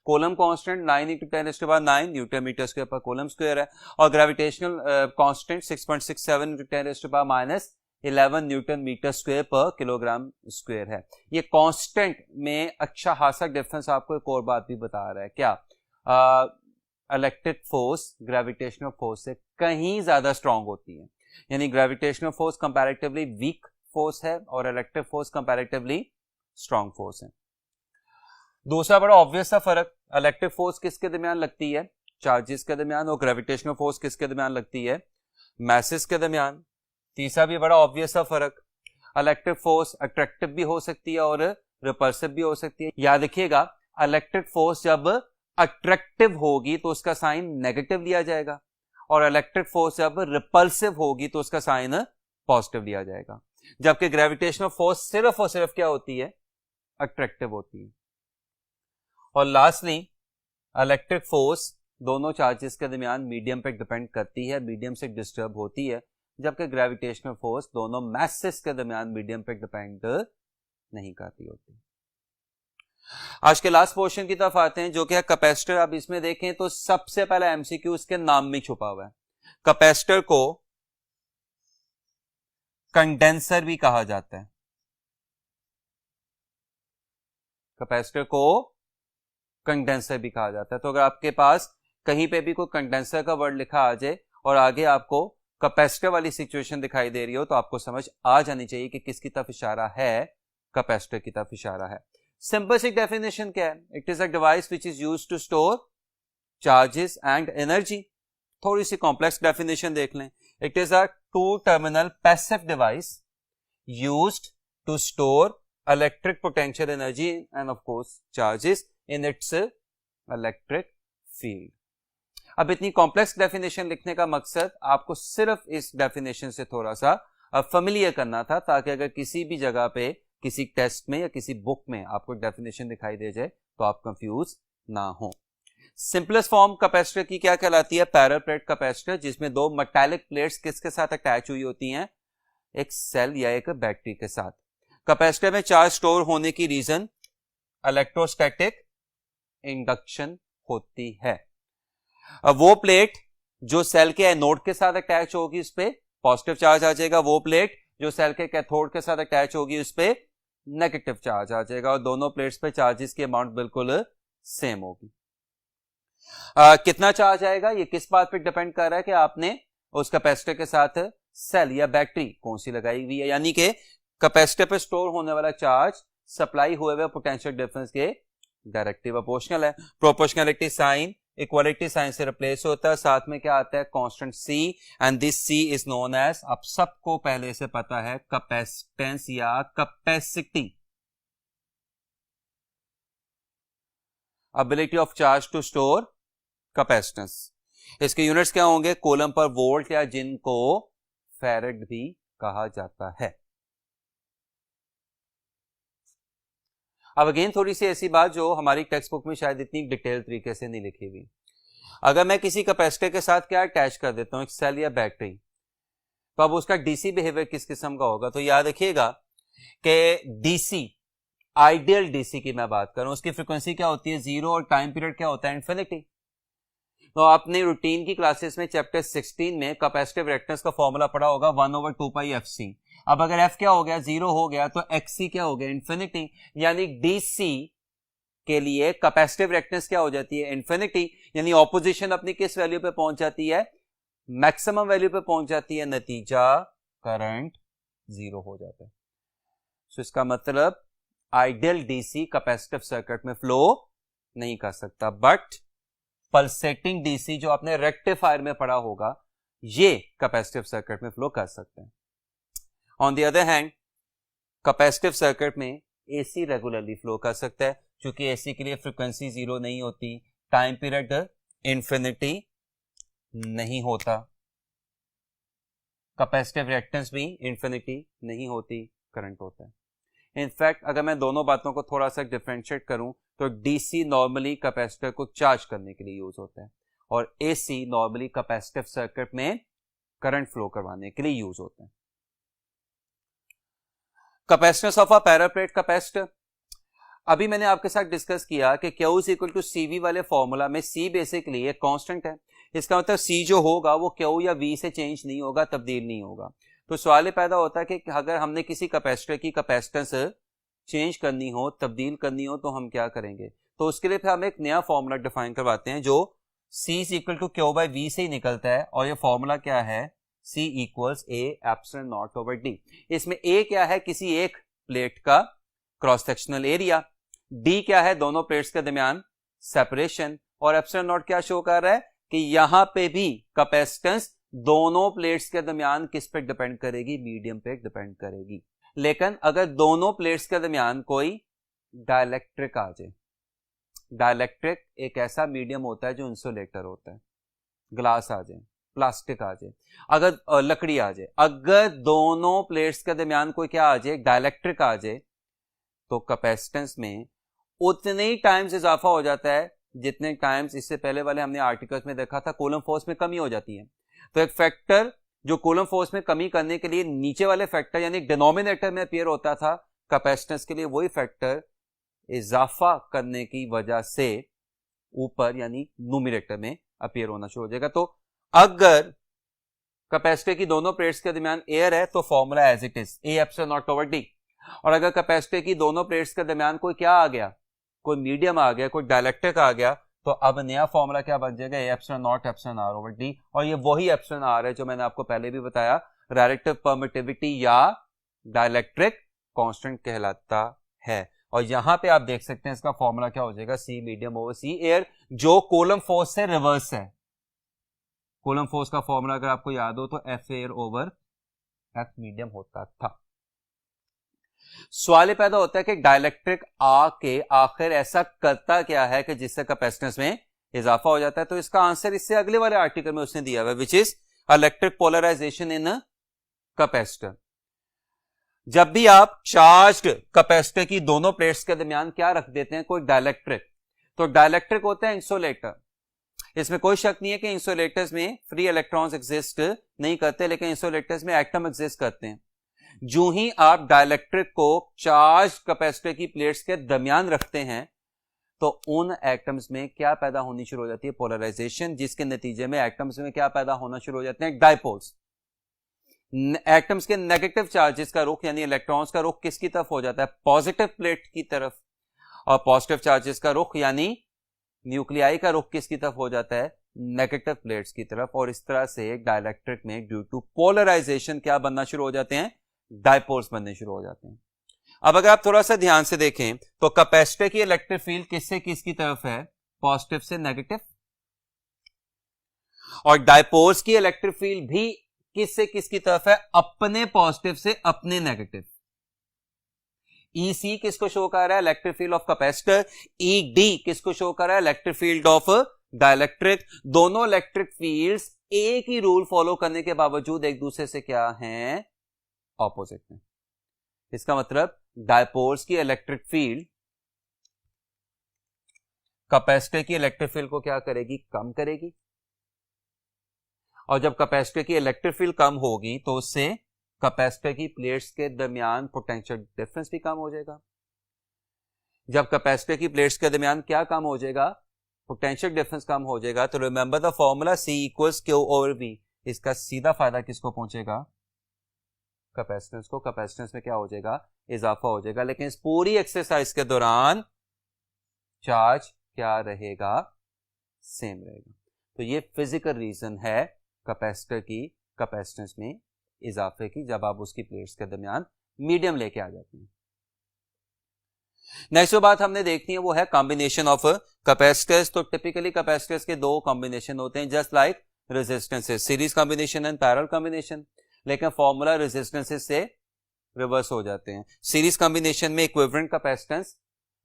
Coulomb constant 9 × 10⁻9 newton metre square पर कूलम स्क्वायर है और gravitational constant 6.67 × 10⁻11 newton metre square पर किलोग्राम स्क्वायर है. ये कांस्टेंट में अच्छा खासा डिफरेंस आपको एक और बात भी बता रहा है. क्या? इलेक्ट्रिक फोर्स ग्रेविटेशनल फोर्स से कहीं ज्यादा स्ट्रांग होती है, यानी gravitational force comparatively weak force है और electric force comparatively strong force है. दूसरा बड़ा ऑब्वियस सा फर्क, इलेक्ट्रिक फोर्स किसके दरमियान लगती है? चार्जेस के दरमियान, और ग्रेविटेशनल फोर्स किसके दरमियान लगती है, मैसेस के दरमियान। तीसरा भी बड़ा ऑब्वियस सा फर्क, इलेक्ट्रिक फोर्स अट्रैक्टिव भी हो सकती है और रिपल्सिव भी हो सकती है। याद रखिएगा, इलेक्ट्रिक फोर्स जब अट्रैक्टिव होगी तो उसका साइन नेगेटिव लिया जाएगा, और इलेक्ट्रिक फोर्स जब रिपल्सिव होगी तो उसका साइन पॉजिटिव लिया जाएगा। जबकि ग्रेविटेशनल फोर्स सिर्फ और सिर्फ क्या होती है, अट्रैक्टिव होती है। और लास्टली, इलेक्ट्रिक फोर्स दोनों चार्जेस के दरमियान मीडियम पे डिपेंड करती है, मीडियम से डिस्टर्ब होती है, जबकि ग्रेविटेशनल फोर्स दोनों मैसेस के दरमियान मीडियम पे डिपेंड नहीं करती होती। आज के लास्ट पोर्शन की तरफ आते हैं, जो कि है कैपेसिटर। अब इसमें देखें तो सबसे पहला एमसीक्यू इसके नाम में छुपा हुआ है। कैपेसिटर को कंडेंसर भी कहा जाता है। कैपेसिटर को कंडेंसर भी कहा जाता है। तो अगर आपके पास कहीं पे भी कोई कंडेंसर का वर्ड लिखा आ जाए और आगे आपको कैपेसिटर वाली सिचुएशन दिखाई दे रही हो, तो आपको समझ आ जानी चाहिए कि किसकी तरफ इशारा है, कैपेसिटर की तरफ इशारा है। सिंपल सी डेफिनेशन क्या है, it is a device which is used to store charges and energy. थोड़ी सी कॉम्प्लेक्स डेफिनेशन देख लें, it is a two terminal passive device used to store electric potential energy and of course charges in its electric field. अब इतनी complex definition लिखने का मकसद आपको सिर्फ इस डेफिनेशन से थोड़ा सा फैमिलियर करना था, ताकि अगर किसी भी जगह पे, किसी टेस्ट में या किसी बुक में आपको डेफिनेशन दिखाई दे जाए तो आप कंफ्यूज ना हो। सिंपलेस्ट फॉर्म कैपेसिटर की क्या कहलाती है, पैरेलल प्लेट कैपेसिटर, जिसमें दो मेटालिक प्लेट्स किसके साथ अटैच हुई होती हैं, एक सेल या एक बैटरी के साथ। कैपेसिटर में चार्ज स्टोर होने की रीजन इलेक्ट्रोस्टैटिक इंडक्शन होती है। अब वो प्लेट जो सेल के एनोड के साथ अटैच होगी उस पे पॉजिटिव चार्ज आ जाएगा, वो प्लेट जो सेल के कैथोड के साथ अटैच होगी उस पे नेगेटिव चार्ज आ जाएगा, और दोनों प्लेट्स पे चार्जेस की अमाउंट बिल्कुल सेम होगी। कितना चार्ज आएगा ये किस बात पे डिपेंड कर रहा है कि आपने उस कैपेसिटर के साथ सेल या बैटरी कौन सी लगाई हुई है, यानी कि कैपेसिटर पे स्टोर होने वाला चार्ज सप्लाई हुए हुए पोटेंशियल डिफरेंस के डायरेक्टली प्रोपोर्शनल है। प्रोपोर्शनलिटी साइन इक्वालिटी साइन से रिप्लेस होता है, साथ में क्या आता है, constant C, and this C is known as, अब सबको पहले से पता है, कैपेसिटेंस या capacity. Ability of charge to store capacitance. इसके यूनिट्स क्या होंगे, कूलम पर वोल्ट, या जिनको फैरेड भी कहा जाता है। अब अगेन थोड़ी सी ऐसी बात जो हमारी टेक्स्ट बुक में शायद इतनी डिटेल तरीके से नहीं लिखी हुई। अगर मैं किसी कैपेसिटर के साथ क्या अटैच कर देता हूं, एक सेल या बैटरी, तो अब उसका डीसी बिहेवियर किस किस्म का होगा, तो याद रखिएगा कि डीसी, आइडियल डीसी की मैं बात करूं, उसकी फ्रीक्वेंसी क्या होती है, 0, और टाइम पीरियड क्या होता है, इन्फिनिटी। तो आपने रूटीन की क्लासेस में चैप्टर 16 में कैपेसिटिव रिएक्टेंस का फॉर्मूला पढ़ा होगा, 1/2πfc। अब अगर f क्या हो गया, 0 हो गया, तो xc क्या हो गया, इन्फिनिटी। यानी dc के लिए कैपेसिटिव रिएक्टेंस क्या हो जाती है, इन्फिनिटी। यानी ऑपोजिशन अपनी किस वैल्यू पे पहुंच जाती है, मैक्सिमम वैल्यू पे पहुंच जाती है, नतीजा करंट 0 हो जाता है। तो इसका मतलब आइडियल डीसी कैपेसिटिव सर्किट में फ्लो नहीं कर सकता, बट पल्सेटिंग डीसी जो आपने रेक्टिफायर में पढ़ा होगा, ये कैपेसिटिव सर्किट में फ्लो कर सकते हैं। On the other hand, capacitive circuit में एसी रेगुलरली फ्लो कर सकता है, क्योंकि एसी के लिए फ्रीक्वेंसी 0 नहीं होती, टाइम पीरियड इंफिनिटी नहीं होता, कैपेसिटिव रिएक्टेंस भी इंफिनिटी नहीं होती, करंट होता है। इनफैक्ट अगर मैं दोनों बातों को थोड़ा सा डिफरेंशिएट करूं, तो डीसी नॉर्मली कैपेसिटर को चार्ज करने के लिए यूज होता है, और एसी नॉर्मली कैपेसिटिव सर्किट में करंट फ्लो करवाने के लिए यूज होता है। Capacitance of a parallel plate capacitor, अभी मैंने आपके साथ डिस्कस किया कि Q is equal to CV वाले फॉर्मूला में C बेसिकली एक कांस्टेंट है। इसका मतलब C जो होगा वो Q या V से चेंज नहीं होगा, तब्दील नहीं होगा। तो सवाल ये पैदा होता है कि अगर हमने किसी कैपेसिटर की कैपेसिटेंस चेंज करनी हो, तब्दील करनी हो, तो हम क्या करेंगे, तो उसके लिए फिर हम एक नया फॉर्मूला डिफाइन करवाते हैं जो C is equal to Q by V से ही निकलता है, और ये फॉर्मूला क्या है, C equals A epsilon naught over D। इसमें A क्या है, किसी एक प्लेट का क्रॉस सेक्शनल एरिया, D क्या है, दोनों प्लेट्स के दरमियान सेपरेशन, और एप्सिलॉन नॉट क्या शो कर रहा है कि यहां पे भी कैपेसिटेंस दोनों प्लेट्स के दरमियान किस पे डिपेंड करेगी, मीडियम पे डिपेंड करेगी। लेकिन अगर दोनों प्लेट्स के दरमियान कोई डाइलेक्ट्रिक आ जाए, डाइलेक्ट्रिक एक ऐसा मीडियम होता है जो इंसुलेटर होता है, ग्लास आ जाए, प्लास्टिक आ जाए, अगर लकड़ी आ जाए, अगर दोनों प्लेट्स के दरमियान कोई क्या आ जाए, डाइलेक्ट्रिक आ जाए, तो कैपेसिटेंस में उतने ही टाइम्स इजाफा हो जाता है जितने टाइम्स इससे पहले वाले हमने आर्टिकल्स में देखा था कूलम फोर्स में कमी हो जाती है। तो एक फैक्टर जो कूलम फोर्स में कमी करने के लिए नीचे वाले फैक्टर यानी डिनोमिनेटर में अपीयर होता था, कैपेसिटेंस के लिए वही फैक्टर इजाफा करने की वजह से ऊपर यानी न्यूमरेटर में अपीयर होना शुरू हो जाएगा। तो अगर कैपेसिटर की दोनों प्लेट्स के दरमियान एयर है तो formula as it is, A epsilon naught over D. और अगर कैपेसिटर की दोनों प्लेट्स के दरमियान कोई क्या आ गया, कोई मीडियम आ गया, कोई डाइलेक्ट्रिक आ गया, तो अब नया फॉर्मूला क्या बन जाएगा, A epsilon naught epsilon r over D. और ये वही एप्सिलॉन आर है जो मैंने आपको पहले भी बताया रिलेटिव परमिटिविटी या डाइलेक्ट्रिक कांस्टेंट कहलाता है। और यहां पे आप देख सकते हैं इसका फॉर्मूला क्या हो जाएगा, सी मीडियम ओवर सी एयर, जो कूलम फोर्स से रिवर्स है। कूलम फोर्स का फॉर्मूला अगर आपको याद हो तो F air over F medium होता था। सवाल पैदा होता है कि डाइलेक्ट्रिक आके आखिर ऐसा करता क्या है कि जिससे कैपेसिटेंस में इजाफा हो जाता है। तो इसका आंसर इससे अगले वाले आर्टिकल में उसने दिया हुआ है, which is electric polarization in capacitor. जब भी आप चार्ज्ड कैपेसिटर की दोनों प्लेट्स के दरमियान क्या रख देते हैं, कोई डाइलेक्ट्रिक, तो डाइलेक्ट्रिक होता है इंसुलेटर। इसमें कोई शक नहीं है कि इंसुलेटर्स में फ्री इलेक्ट्रॉन्स एग्जिस्ट नहीं करते, लेकिन इंसुलेटर्स में एटम एग्जिस्ट करते हैं। जो ही आप डाइलेक्ट्रिक को चार्ज कैपेसिटर की प्लेट्स के दरमियान रखते हैं तो उन एटम्स में क्या पैदा होनी शुरू हो जाती है, पोलराइजेशन, जिसके नतीजे में एटम्स में क्या पैदा होना शुरू हो जाते हैं, डाइपोल्स। एटम्स के नेगेटिव चार्जेस का रुख यानी इलेक्ट्रॉन्स का रुख किसकी तरफ हो जाता है, पॉजिटिव प्लेट की तरफ, और पॉजिटिव चार्जेस का रुख यानी न्यूक्लियाई का रुख किसकी तरफ हो जाता है, नेगेटिव प्लेट्स की तरफ। और इस तरह से डाइलेक्ट्रिक में ड्यू टू पोलराइजेशन क्या बनना शुरू हो जाते हैं, डाइपोल्स बनने शुरू हो जाते हैं। अब अगर आप थोड़ा सा ध्यान से देखें तो कैपेसिटर की इलेक्ट्रिक फील्ड किससे किसकी तरफ है, पॉजिटिव से नेगेटिव, और डाइपोल्स की इलेक्ट्रिक फील्ड भी किससे किसकी तरफ है, अपने पॉजिटिव से अपने नेगेटिव। EC किसको शो कर रहा है, electric field of capacitor. ED किसको शो कर रहा है, इलेक्ट्रिक फील्ड ऑफ डाइलेक्ट्रिक। दोनों इलेक्ट्रिक फील्ड्स एक ही रूल फॉलो करने के बावजूद एक दूसरे से क्या हैं, ऑपोजिट में। इसका मतलब डाइपोल्स की इलेक्ट्रिक फील्ड कैपेसिटर की इलेक्ट्रिक फील्ड को क्या करेगी, कम करेगी। और जब कैपेसिटर की इलेक्ट्रिक फील्ड कम होगी तो उससे कैपेसिटर की प्लेट्स के दरमियान पोटेंशियल डिफरेंस भी कम हो जाएगा। जब कैपेसिटर की प्लेट्स के दरमियान क्या कम हो जाएगा, पोटेंशियल डिफरेंस कम हो जाएगा, तो remember the formula C equals Q over V। इसका सीधा फायदा किसको पहुंचेगा, कैपेसिटेंस को। कैपेसिटेंस में क्या हो जाएगा, इजाफा हो जाएगा। लेकिन इस पूरी एक्सरसाइज के दौरान चार्ज क्या रहेगा, सेम रहेगा। तो ये फिजिकल रीजन है कैपेसिटर की कैपेसिटेंस में इजाफे की, जब आप उसकी प्लेट्स के दरमियान मीडियम लेके आ जाते हैं। नेक्स्ट जो बात हमने देखनी है वो है कॉम्बिनेशन ऑफ कैपेसिटर्स। तो टिपिकली कैपेसिटर्स के दो कॉम्बिनेशन होते हैं, just like resistances, series combination and parallel combination. लेकिन फॉर्मूला रेजिस्टेंसेस से रिवर्स हो जाते हैं। सीरीज कॉम्बिनेशन में इक्विवेलेंट कैपेसिटेंस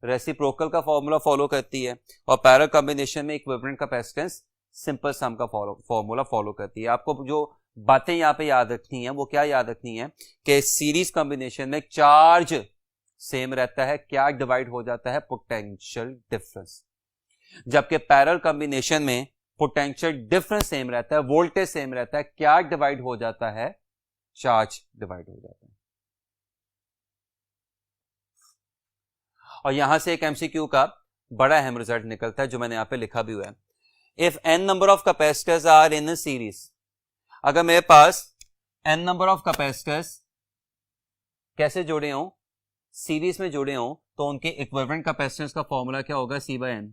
रेसिप्रोकल का फॉर्मूला फॉलो करती है, और पैरेलल कॉम्बिनेशन में इक्विवेलेंट कैपेसिटेंस सिंपल सम का फॉर्मूला फॉलो करती है। आपको जो बातें यहां पे याद रखनी है वो क्या याद रखनी है कि सीरीज कॉम्बिनेशन में चार्ज सेम रहता है, क्या डिवाइड हो जाता है, पोटेंशियल डिफरेंस। जबकि पैरेलल कॉम्बिनेशन में पोटेंशियल डिफरेंस सेम रहता है, वोल्टेज सेम रहता है, क्या डिवाइड हो जाता है, चार्ज डिवाइड हो जाता है। और यहां से एक एमसीक्यू का बड़ा अहम रिजल्ट निकलता है जो मैंने यहां पे लिखा भी हुआ है। If n number of capacitors are in a series, अगर मेरे पास n नंबर ऑफ कैपेसिटर्स कैसे जुड़े हों, सीरीज में जुड़े हों, तो उनके इक्विवेलेंट कैपेसिटेंस का फॉर्मूला क्या होगा, C/n।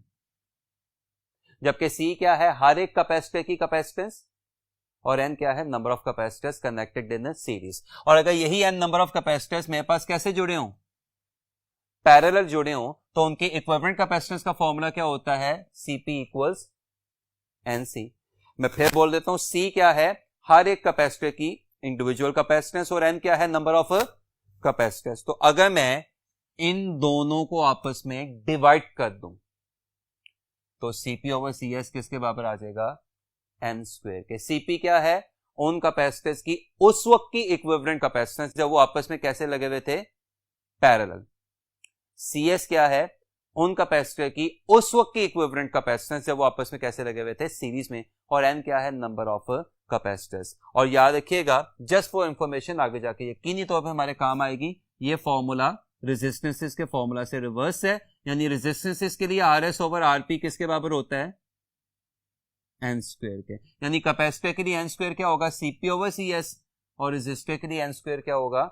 जबकि C क्या है, हर एक कैपेसिटर की कैपेसिटेंस, और n क्या है, number of capacitors connected in a series. और अगर यही n नंबर ऑफ कैपेसिटर्स मेरे पास कैसे जुड़े हों, पैरेलल जुड़े हों तो उनके इक्विवेलेंट कैपेसिटेंस का फॉर्मूला क्या होता है, Cp इक्वल्स Nc। मैं फिर बोल देता हूं, C क्या है, हर एक कैपेसिटर की इंडिविजुअल कैपेसिटेंस, और N क्या है, नंबर ऑफ कैपेसिटर्स। तो अगर मैं इन दोनों को आपस में डिवाइड कर दूं तो Cp ओवर Cs किसके बराबर आ जाएगा, N स्क्वायर के। Cp क्या है, उन कैपेसिटर्स की उस वक्त की इक्विवेलेंट कैपेसिटेंस जब वो आपस में कैसे लगे हुए थे, पैरेलल। Cs क्या है, उन कैपेसिटर की उस वक्त की इक्विवेलेंट कैपेसिटेंस जब वो आपस में कैसे लगे हुए थे, सीरीज में। और N क्या है, नंबर ऑफ कैपेसिटर्स। और याद रखिएगा, जस्ट फॉर इंफॉर्मेशन, आगे जाके यकीनी तौर पे हमारे काम आएगी, ये फॉर्मूला रेजिस्टेंसेस के फॉर्मूला से रिवर्स है, यानी रेजिस्टेंसेस के लिए RS ओवर RP किसके बराबर होता है, N स्क्वायर के। यानी कैपेसिटर के लिए N स्क्वायर क्या होगा, Cp ओवर Cs, और रेजिस्टर के लिए N स्क्वायर क्या होगा,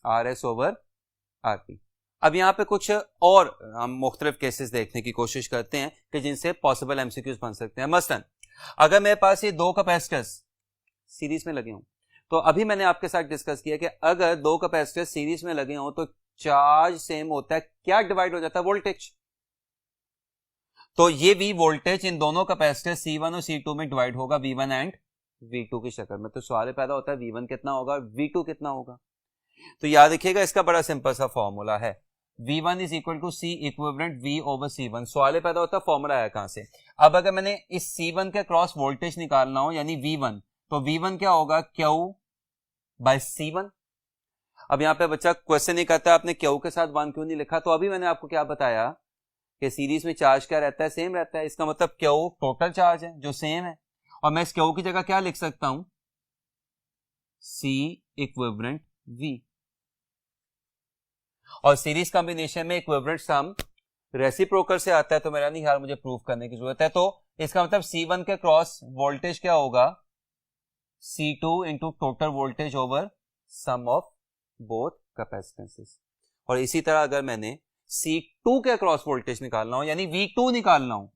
RS ओवर RP। अब यहां पे कुछ और हम मुख्तलिफ केसेस देखने की कोशिश करते हैं कि जिनसे पॉसिबल एमसीक्यूज बन सकते हैं। मसलन अगर मेरे पास ये दो कैपेसिटर्स सीरीज में लगे हों, तो अभी मैंने आपके साथ डिस्कस किया कि अगर दो कैपेसिटर्स सीरीज में लगे हों तो चार्ज सेम होता है, क्या डिवाइड हो जाता है, वोल्टेज। तो ये V वोल्टेज इन दोनों कैपेसिटर C1 और C2 में डिवाइड होगा, V1 एंड V2 की शक्ल में। तो सवाल पैदा होता है V1 कितना होगा, V2 कितना होगा। तो याद रखिएगा, इसका बड़ा सिंपल सा फॉर्मूला है, V1 is equal to C equivalent V over C1। सवाल पैदा होता है फॉर्मूला आया कहां से। अब अगर मैंने इस C1 के क्रॉस वोल्टेज निकालना हो, यानी V1, तो V1 क्या होगा, Q बाय C1। अब यहां पे बच्चा क्वेश्चन नहीं करता आपने Q के साथ 1 क्यों नहीं लिखा, तो अभी मैंने आपको क्या बताया कि सीरीज में चार्ज क्या रहता है, सेम रहता है। इसका मतलब Q टोटल चार्ज है जो सेम है, और मैं इस Q की जगह क्या लिख सकता हूं, C इक्विवेलेंट V। और सीरीज कॉम्बिनेशन में इक्विवेलेंट सम रेसिप्रोकल से आता है, तो मेरा नहीं ख्याल मुझे प्रूफ करने की जरूरत है। तो इसका मतलब C1 के क्रॉस वोल्टेज क्या होगा, C2 into total voltage over sum of both capacitances. और इसी तरह अगर मैंने C2 के क्रॉस वोल्टेज निकालना हो, यानी V2 निकालना हो,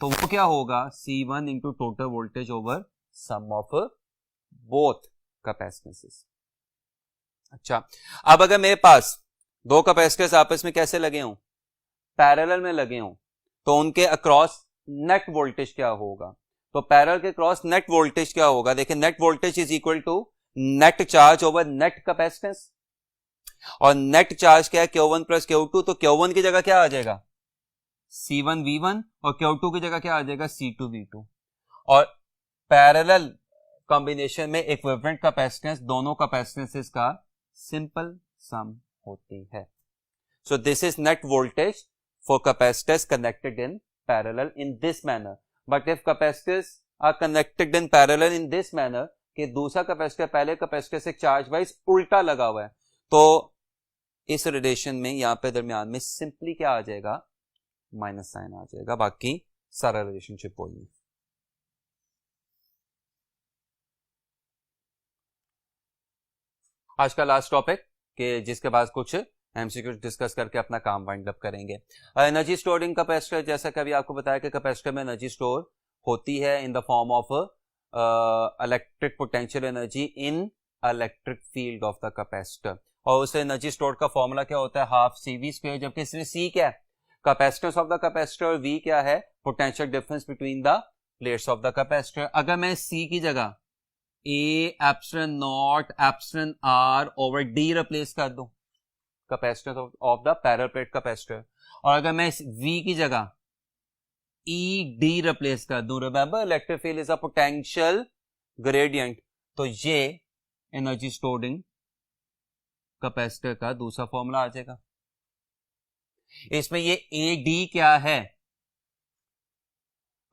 तो वो क्या होगा, C1 into total voltage over sum of both capacitances. अच्छा, अब अगर मेरे पास दो कैपेसिटर्स आपस में कैसे लगे हों, पैरेलल में लगे हों, तो उनके अक्रॉस नेट वोल्टेज क्या होगा। तो पैरेलल के क्रॉस नेट वोल्टेज क्या होगा, देखिए net voltage is equal to net charge over net capacitance, और नेट चार्ज क्या है, Q1 प्लस Q2। तो Q1 की जगह क्या आ जाएगा, C1 V1, और Q2 की जगह क्या आ जाएगा, C2 V2। और पैरेलल कॉम्बिनेशन में इक्विवेलेंट कैपेसिटेंस दोनों कैपेसिटेंसेस का सिंपल सम होती है। So this is net voltage for capacitors connected in parallel in this manner. But if capacitors are connected in parallel in this manner, कि दूसरा कैपेसिटर पहले capacitor से चार्ज वाइज उल्टा लगा हुआ है, तो इस रिलेशन में यहां पे दरमियान में सिंपली क्या आ जाएगा, माइनस साइन आ जाएगा, बाकी सारा रिलेशनशिप वही है। आज का लास्ट टॉपिक कि जिसके बाद कुछ एमसीक्यू डिस्कस करके अपना काम वाइंड अप करेंगे। एनर्जी स्टोर्ड इन कैपेसिटर, जैसा कि अभी आपको बताया कि कैपेसिटर में एनर्जी स्टोर होती है in the form of electric potential energy in electric field of the capacitor. और उस एनर्जी स्टोर्ड का फॉर्मूला क्या होता है, हाफ CV स्क्वायर, जबकि इसमें C क्या है, कैपेसिटेंस ऑफ द कैपेसिटर, और V क्या है, potential difference between the plates of the capacitor. अगर मैं C की जगह A epsilon naught epsilon R over D replace कर दूं, capacitance of the parallel plate capacitor, और अगर मैं इस V की जगह ED रिप्लेस कर दूं, remember electric field is a potential gradient, तो ये एनर्जी स्टोर्ड इन कैपेसिटर का दूसरा फॉर्मूला आ जाएगा। इसमें ये AD क्या है,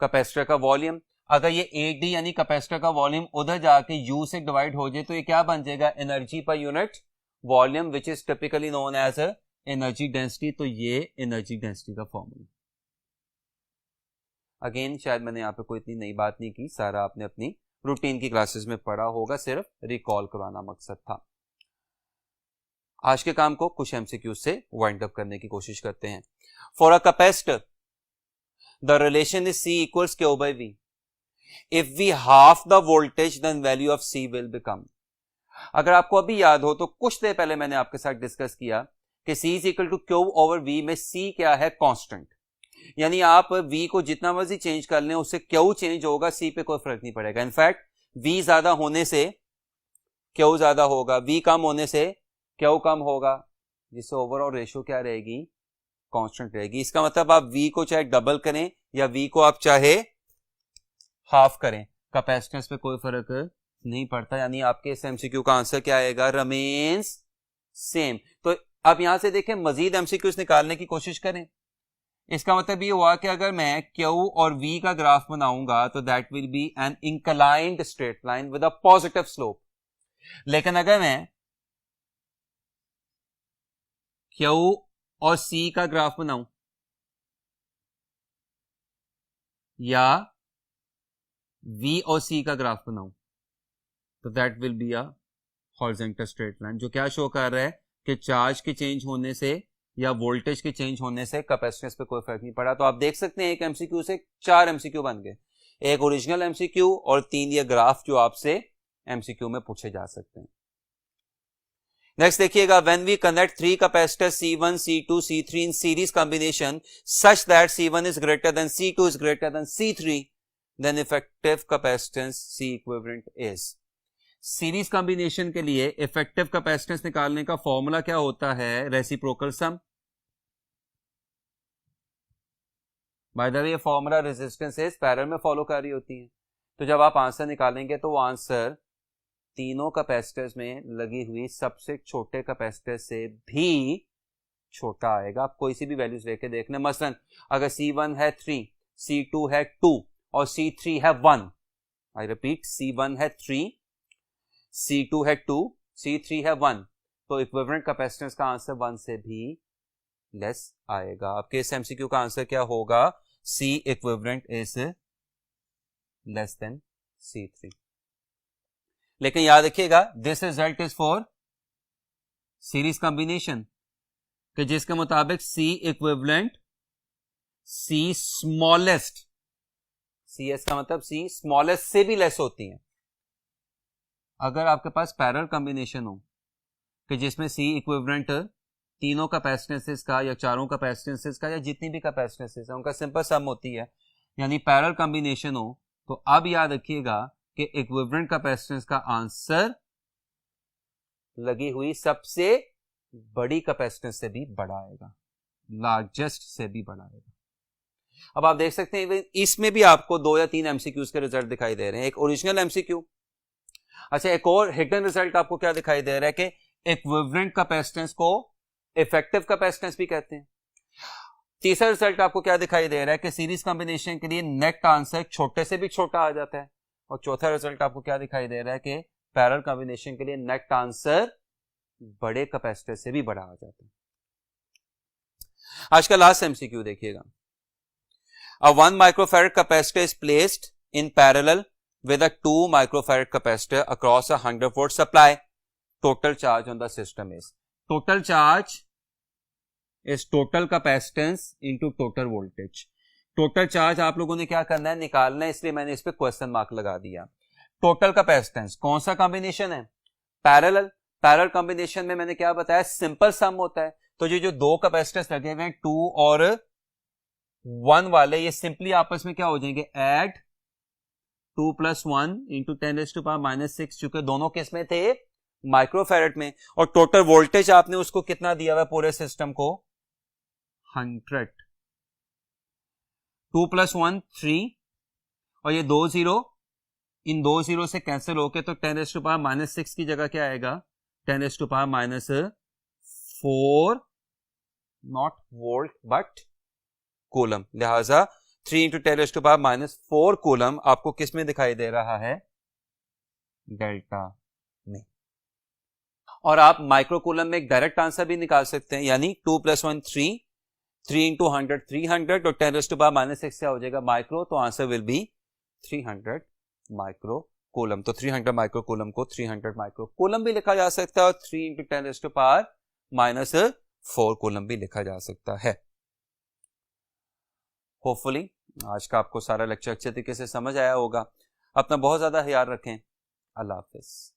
कैपेसिटर का वॉल्यूम। अगर ये AD यानी कैपेसिटर का वॉल्यूम उधर जाके U से डिवाइड हो जाए, तो ये क्या बन जाएगा, energy per unit volume, which is typically known as energy density. तो ये एनर्जी डेंसिटी का फॉर्मूला। अगेन शायद मैंने यहाँ पे कोई इतनी नई बात नहीं की, सारा आपने अपनी रूटीन की क्लासेस में पढ़ा होगा, सिर्फ रिकॉल करवाना मकसद था। आज के काम को कुछ एमसीक्यू से वाइंड अप करने की कोशिश करते हैं। For a capacitor the relation is C equals Q by V. If we half the voltage, then value of C will become. अगर आपको अभी याद हो तो कुछ देर पहले मैंने आपके साथ डिस्कस किया कि C is equal to Q over V में C क्या है, कांस्टेंट। यानी आप V को जितना मर्जी चेंज कर लें उससे Q चेंज होगा, C पे कोई फर्क नहीं पड़ेगा। इनफैक्ट V ज्यादा होने से Q ज्यादा होगा, V कम होने से Q कम होगा, जिससे ओवरऑल रेशियो क्या रहेगी, कांस्टेंट रहेगी। इसका मतलब आप V को चाहे डबल करें या V को आप चाहे हाफ करें, कैपेसिटेंस पे कोई फर्क नहीं पड़ता। यानी आपके इस एमसीक्यू का आंसर क्या आएगा, रमेन्स सेम। तो अब यहां से देखें, मजीद एमसीक्यूज निकालने की कोशिश करें। इसका मतलब ये हुआ कि अगर मैं Q और V का ग्राफ बनाऊंगा तो that will be an inclined straight line with a positive slope. लेकिन अगर मैं Q और C का ग्राफ बनाऊं या V और C का ग्राफ बनाऊं तो that will be a horizontal straight line, जो क्या शो कर रहा है कि चार्ज के चेंज होने से या वोल्टेज के चेंज होने से कैपेसिटेंस पे कोई फर्क नहीं पड़ा। तो आप देख सकते हैं एक एमसीक्यू से 4 एमसीक्यू बन गए, एक ओरिजिनल एमसीक्यू और 3 ये ग्राफ जो आपसे एमसीक्यू में पूछे जा सकते हैं। नेक्स्ट देखिएगा, when we connect 3 capacitor C1, C2, C3 in series combination such that C1 is greater than C2 is greater than C3, then effective capacitance C equivalent is. Series combination के लिए effective capacitance निकालने का formula क्या होता है, reciprocal sum. By the way ये formula resistances parallel में follow कर रही होती है। तो जब आप आंसर निकालेंगे तो वो आंसर तीनों कैपेसिटर्स में लगी हुई सबसे छोटे कैपेसिटर से भी छोटा आएगा। आप कोई सी भी वैल्यूज लेके देख लें, मसलन अगर C1 है 3, C2 है 2 और C3 है 1, आई रिपीट, C1 है 3, C2 है 2, C3 है 1, तो इक्विवेलेंट कैपेसिटेंस का आंसर 1 से भी लेस आएगा। आपके इस एमसीक्यू का आंसर क्या होगा, C equivalent is less than C3। लेकिन याद रखिएगा, this result is for series combination, कि जिसके मुताबिक C equivalent C smallest, CS का मतलब C स्मॉलेस्ट से भी लेस होती है। अगर आपके पास पैरेलल कॉम्बिनेशन हो कि जिसमें C इक्विवेलेंट तीनों कैपेसिटेंसेस का या चारों कैपेसिटेंसेस का या जितनी भी कैपेसिटेंसेस है उनका सिंपल सम होती है, यानी पैरेलल कॉम्बिनेशन हो, तो अब याद रखिएगा कि इक्विवेलेंट कैपेसिटेंस का आंसर लगी हुई सबसे बड़ी कैपेसिटेंस से भी बड़ा आएगा, लार्जेस्ट से भी बड़ा आएगा। अब आप देख सकते हैं इसमें भी आपको 2 या 3 एमसीक्यूज के रिजल्ट दिखाई दे रहे हैं, एक ओरिजिनल एमसीक्यू। अच्छा, एक और हिडन रिजल्ट आपको क्या दिखाई दे रहा है कि इक्विवेलेंट कैपेसिटेंस को इफेक्टिव कैपेसिटेंस भी कहते हैं। तीसरा रिजल्ट आपको क्या दिखाई दे रहा है कि सीरीज कॉम्बिनेशन के लिए नेट आंसर छोटे से भी छोटा आ जाता है। और चौथा रिजल्ट आपको क्या दिखाई दे रहा है कि पैरेलल कॉम्बिनेशन के लिए नेट आंसर बड़े कैपेसिटर से भी बड़ा आ जाता है। आज का लास्ट एमसीक्यू देखिएगा, अ 1 microfarad capacitor is placed in parallel with a 2 microfarad capacitor across a 100 volt supply. Total charge on the system is, total charge is total capacitance into total voltage. Total charge आप लोगों ने क्या करना है, निकालना है, इसलिए मैंने इस पे क्वेश्चन मार्क लगा दिया। टोटल कैपेसिटेंस कौन सा कॉम्बिनेशन है, पैरेलल। पैरेलल कॉम्बिनेशन में मैंने क्या बताया, सिंपल सम होता है। तो ये जो 2 कैपेसिटर्स लगे हुए हैं 2 और 1 वाले, ये सिंपली आपस में क्या हो जाएंगे, ऐड 2 + 1 × 10⁻⁻6, चूंकि दोनों किस में थे, माइक्रोफैरड में। और टोटल वोल्टेज आपने उसको कितना दिया हुआ है, पूरे सिस्टम को 100। 2 + 1 3, और ये 2 0, इन 2 0 से कैंसिल होके तो 10⁻⁻6 की जगह क्या आएगा, 10⁻⁻4, नॉट वोल्ट बट कूलम। लिहाजा 3 × 10⁻⁻4 कूलम आपको किस में दिखाई दे रहा है, डेल्टा में। और आप माइक्रो कूलम में एक डायरेक्ट आंसर भी निकाल सकते हैं, यानी 2 + 1 3, 3 × 100 300, और 10⁻⁻6 क्या हो जाएगा, माइक्रो, तो answer will be 300 micro coulomb. तो 300 माइक्रो कूलम को 300 माइक्रो कूलम भी लिखा जा सकता है और 3 × 10⁻⁻4 कूलम भी लिखा जा सकता है। होपफुली आज का आपको सारा लेक्चर अच्छे तरीके से समझ आया होगा। अपना बहुत ज्यादा ख्याल रखें। अल्लाह हाफिज।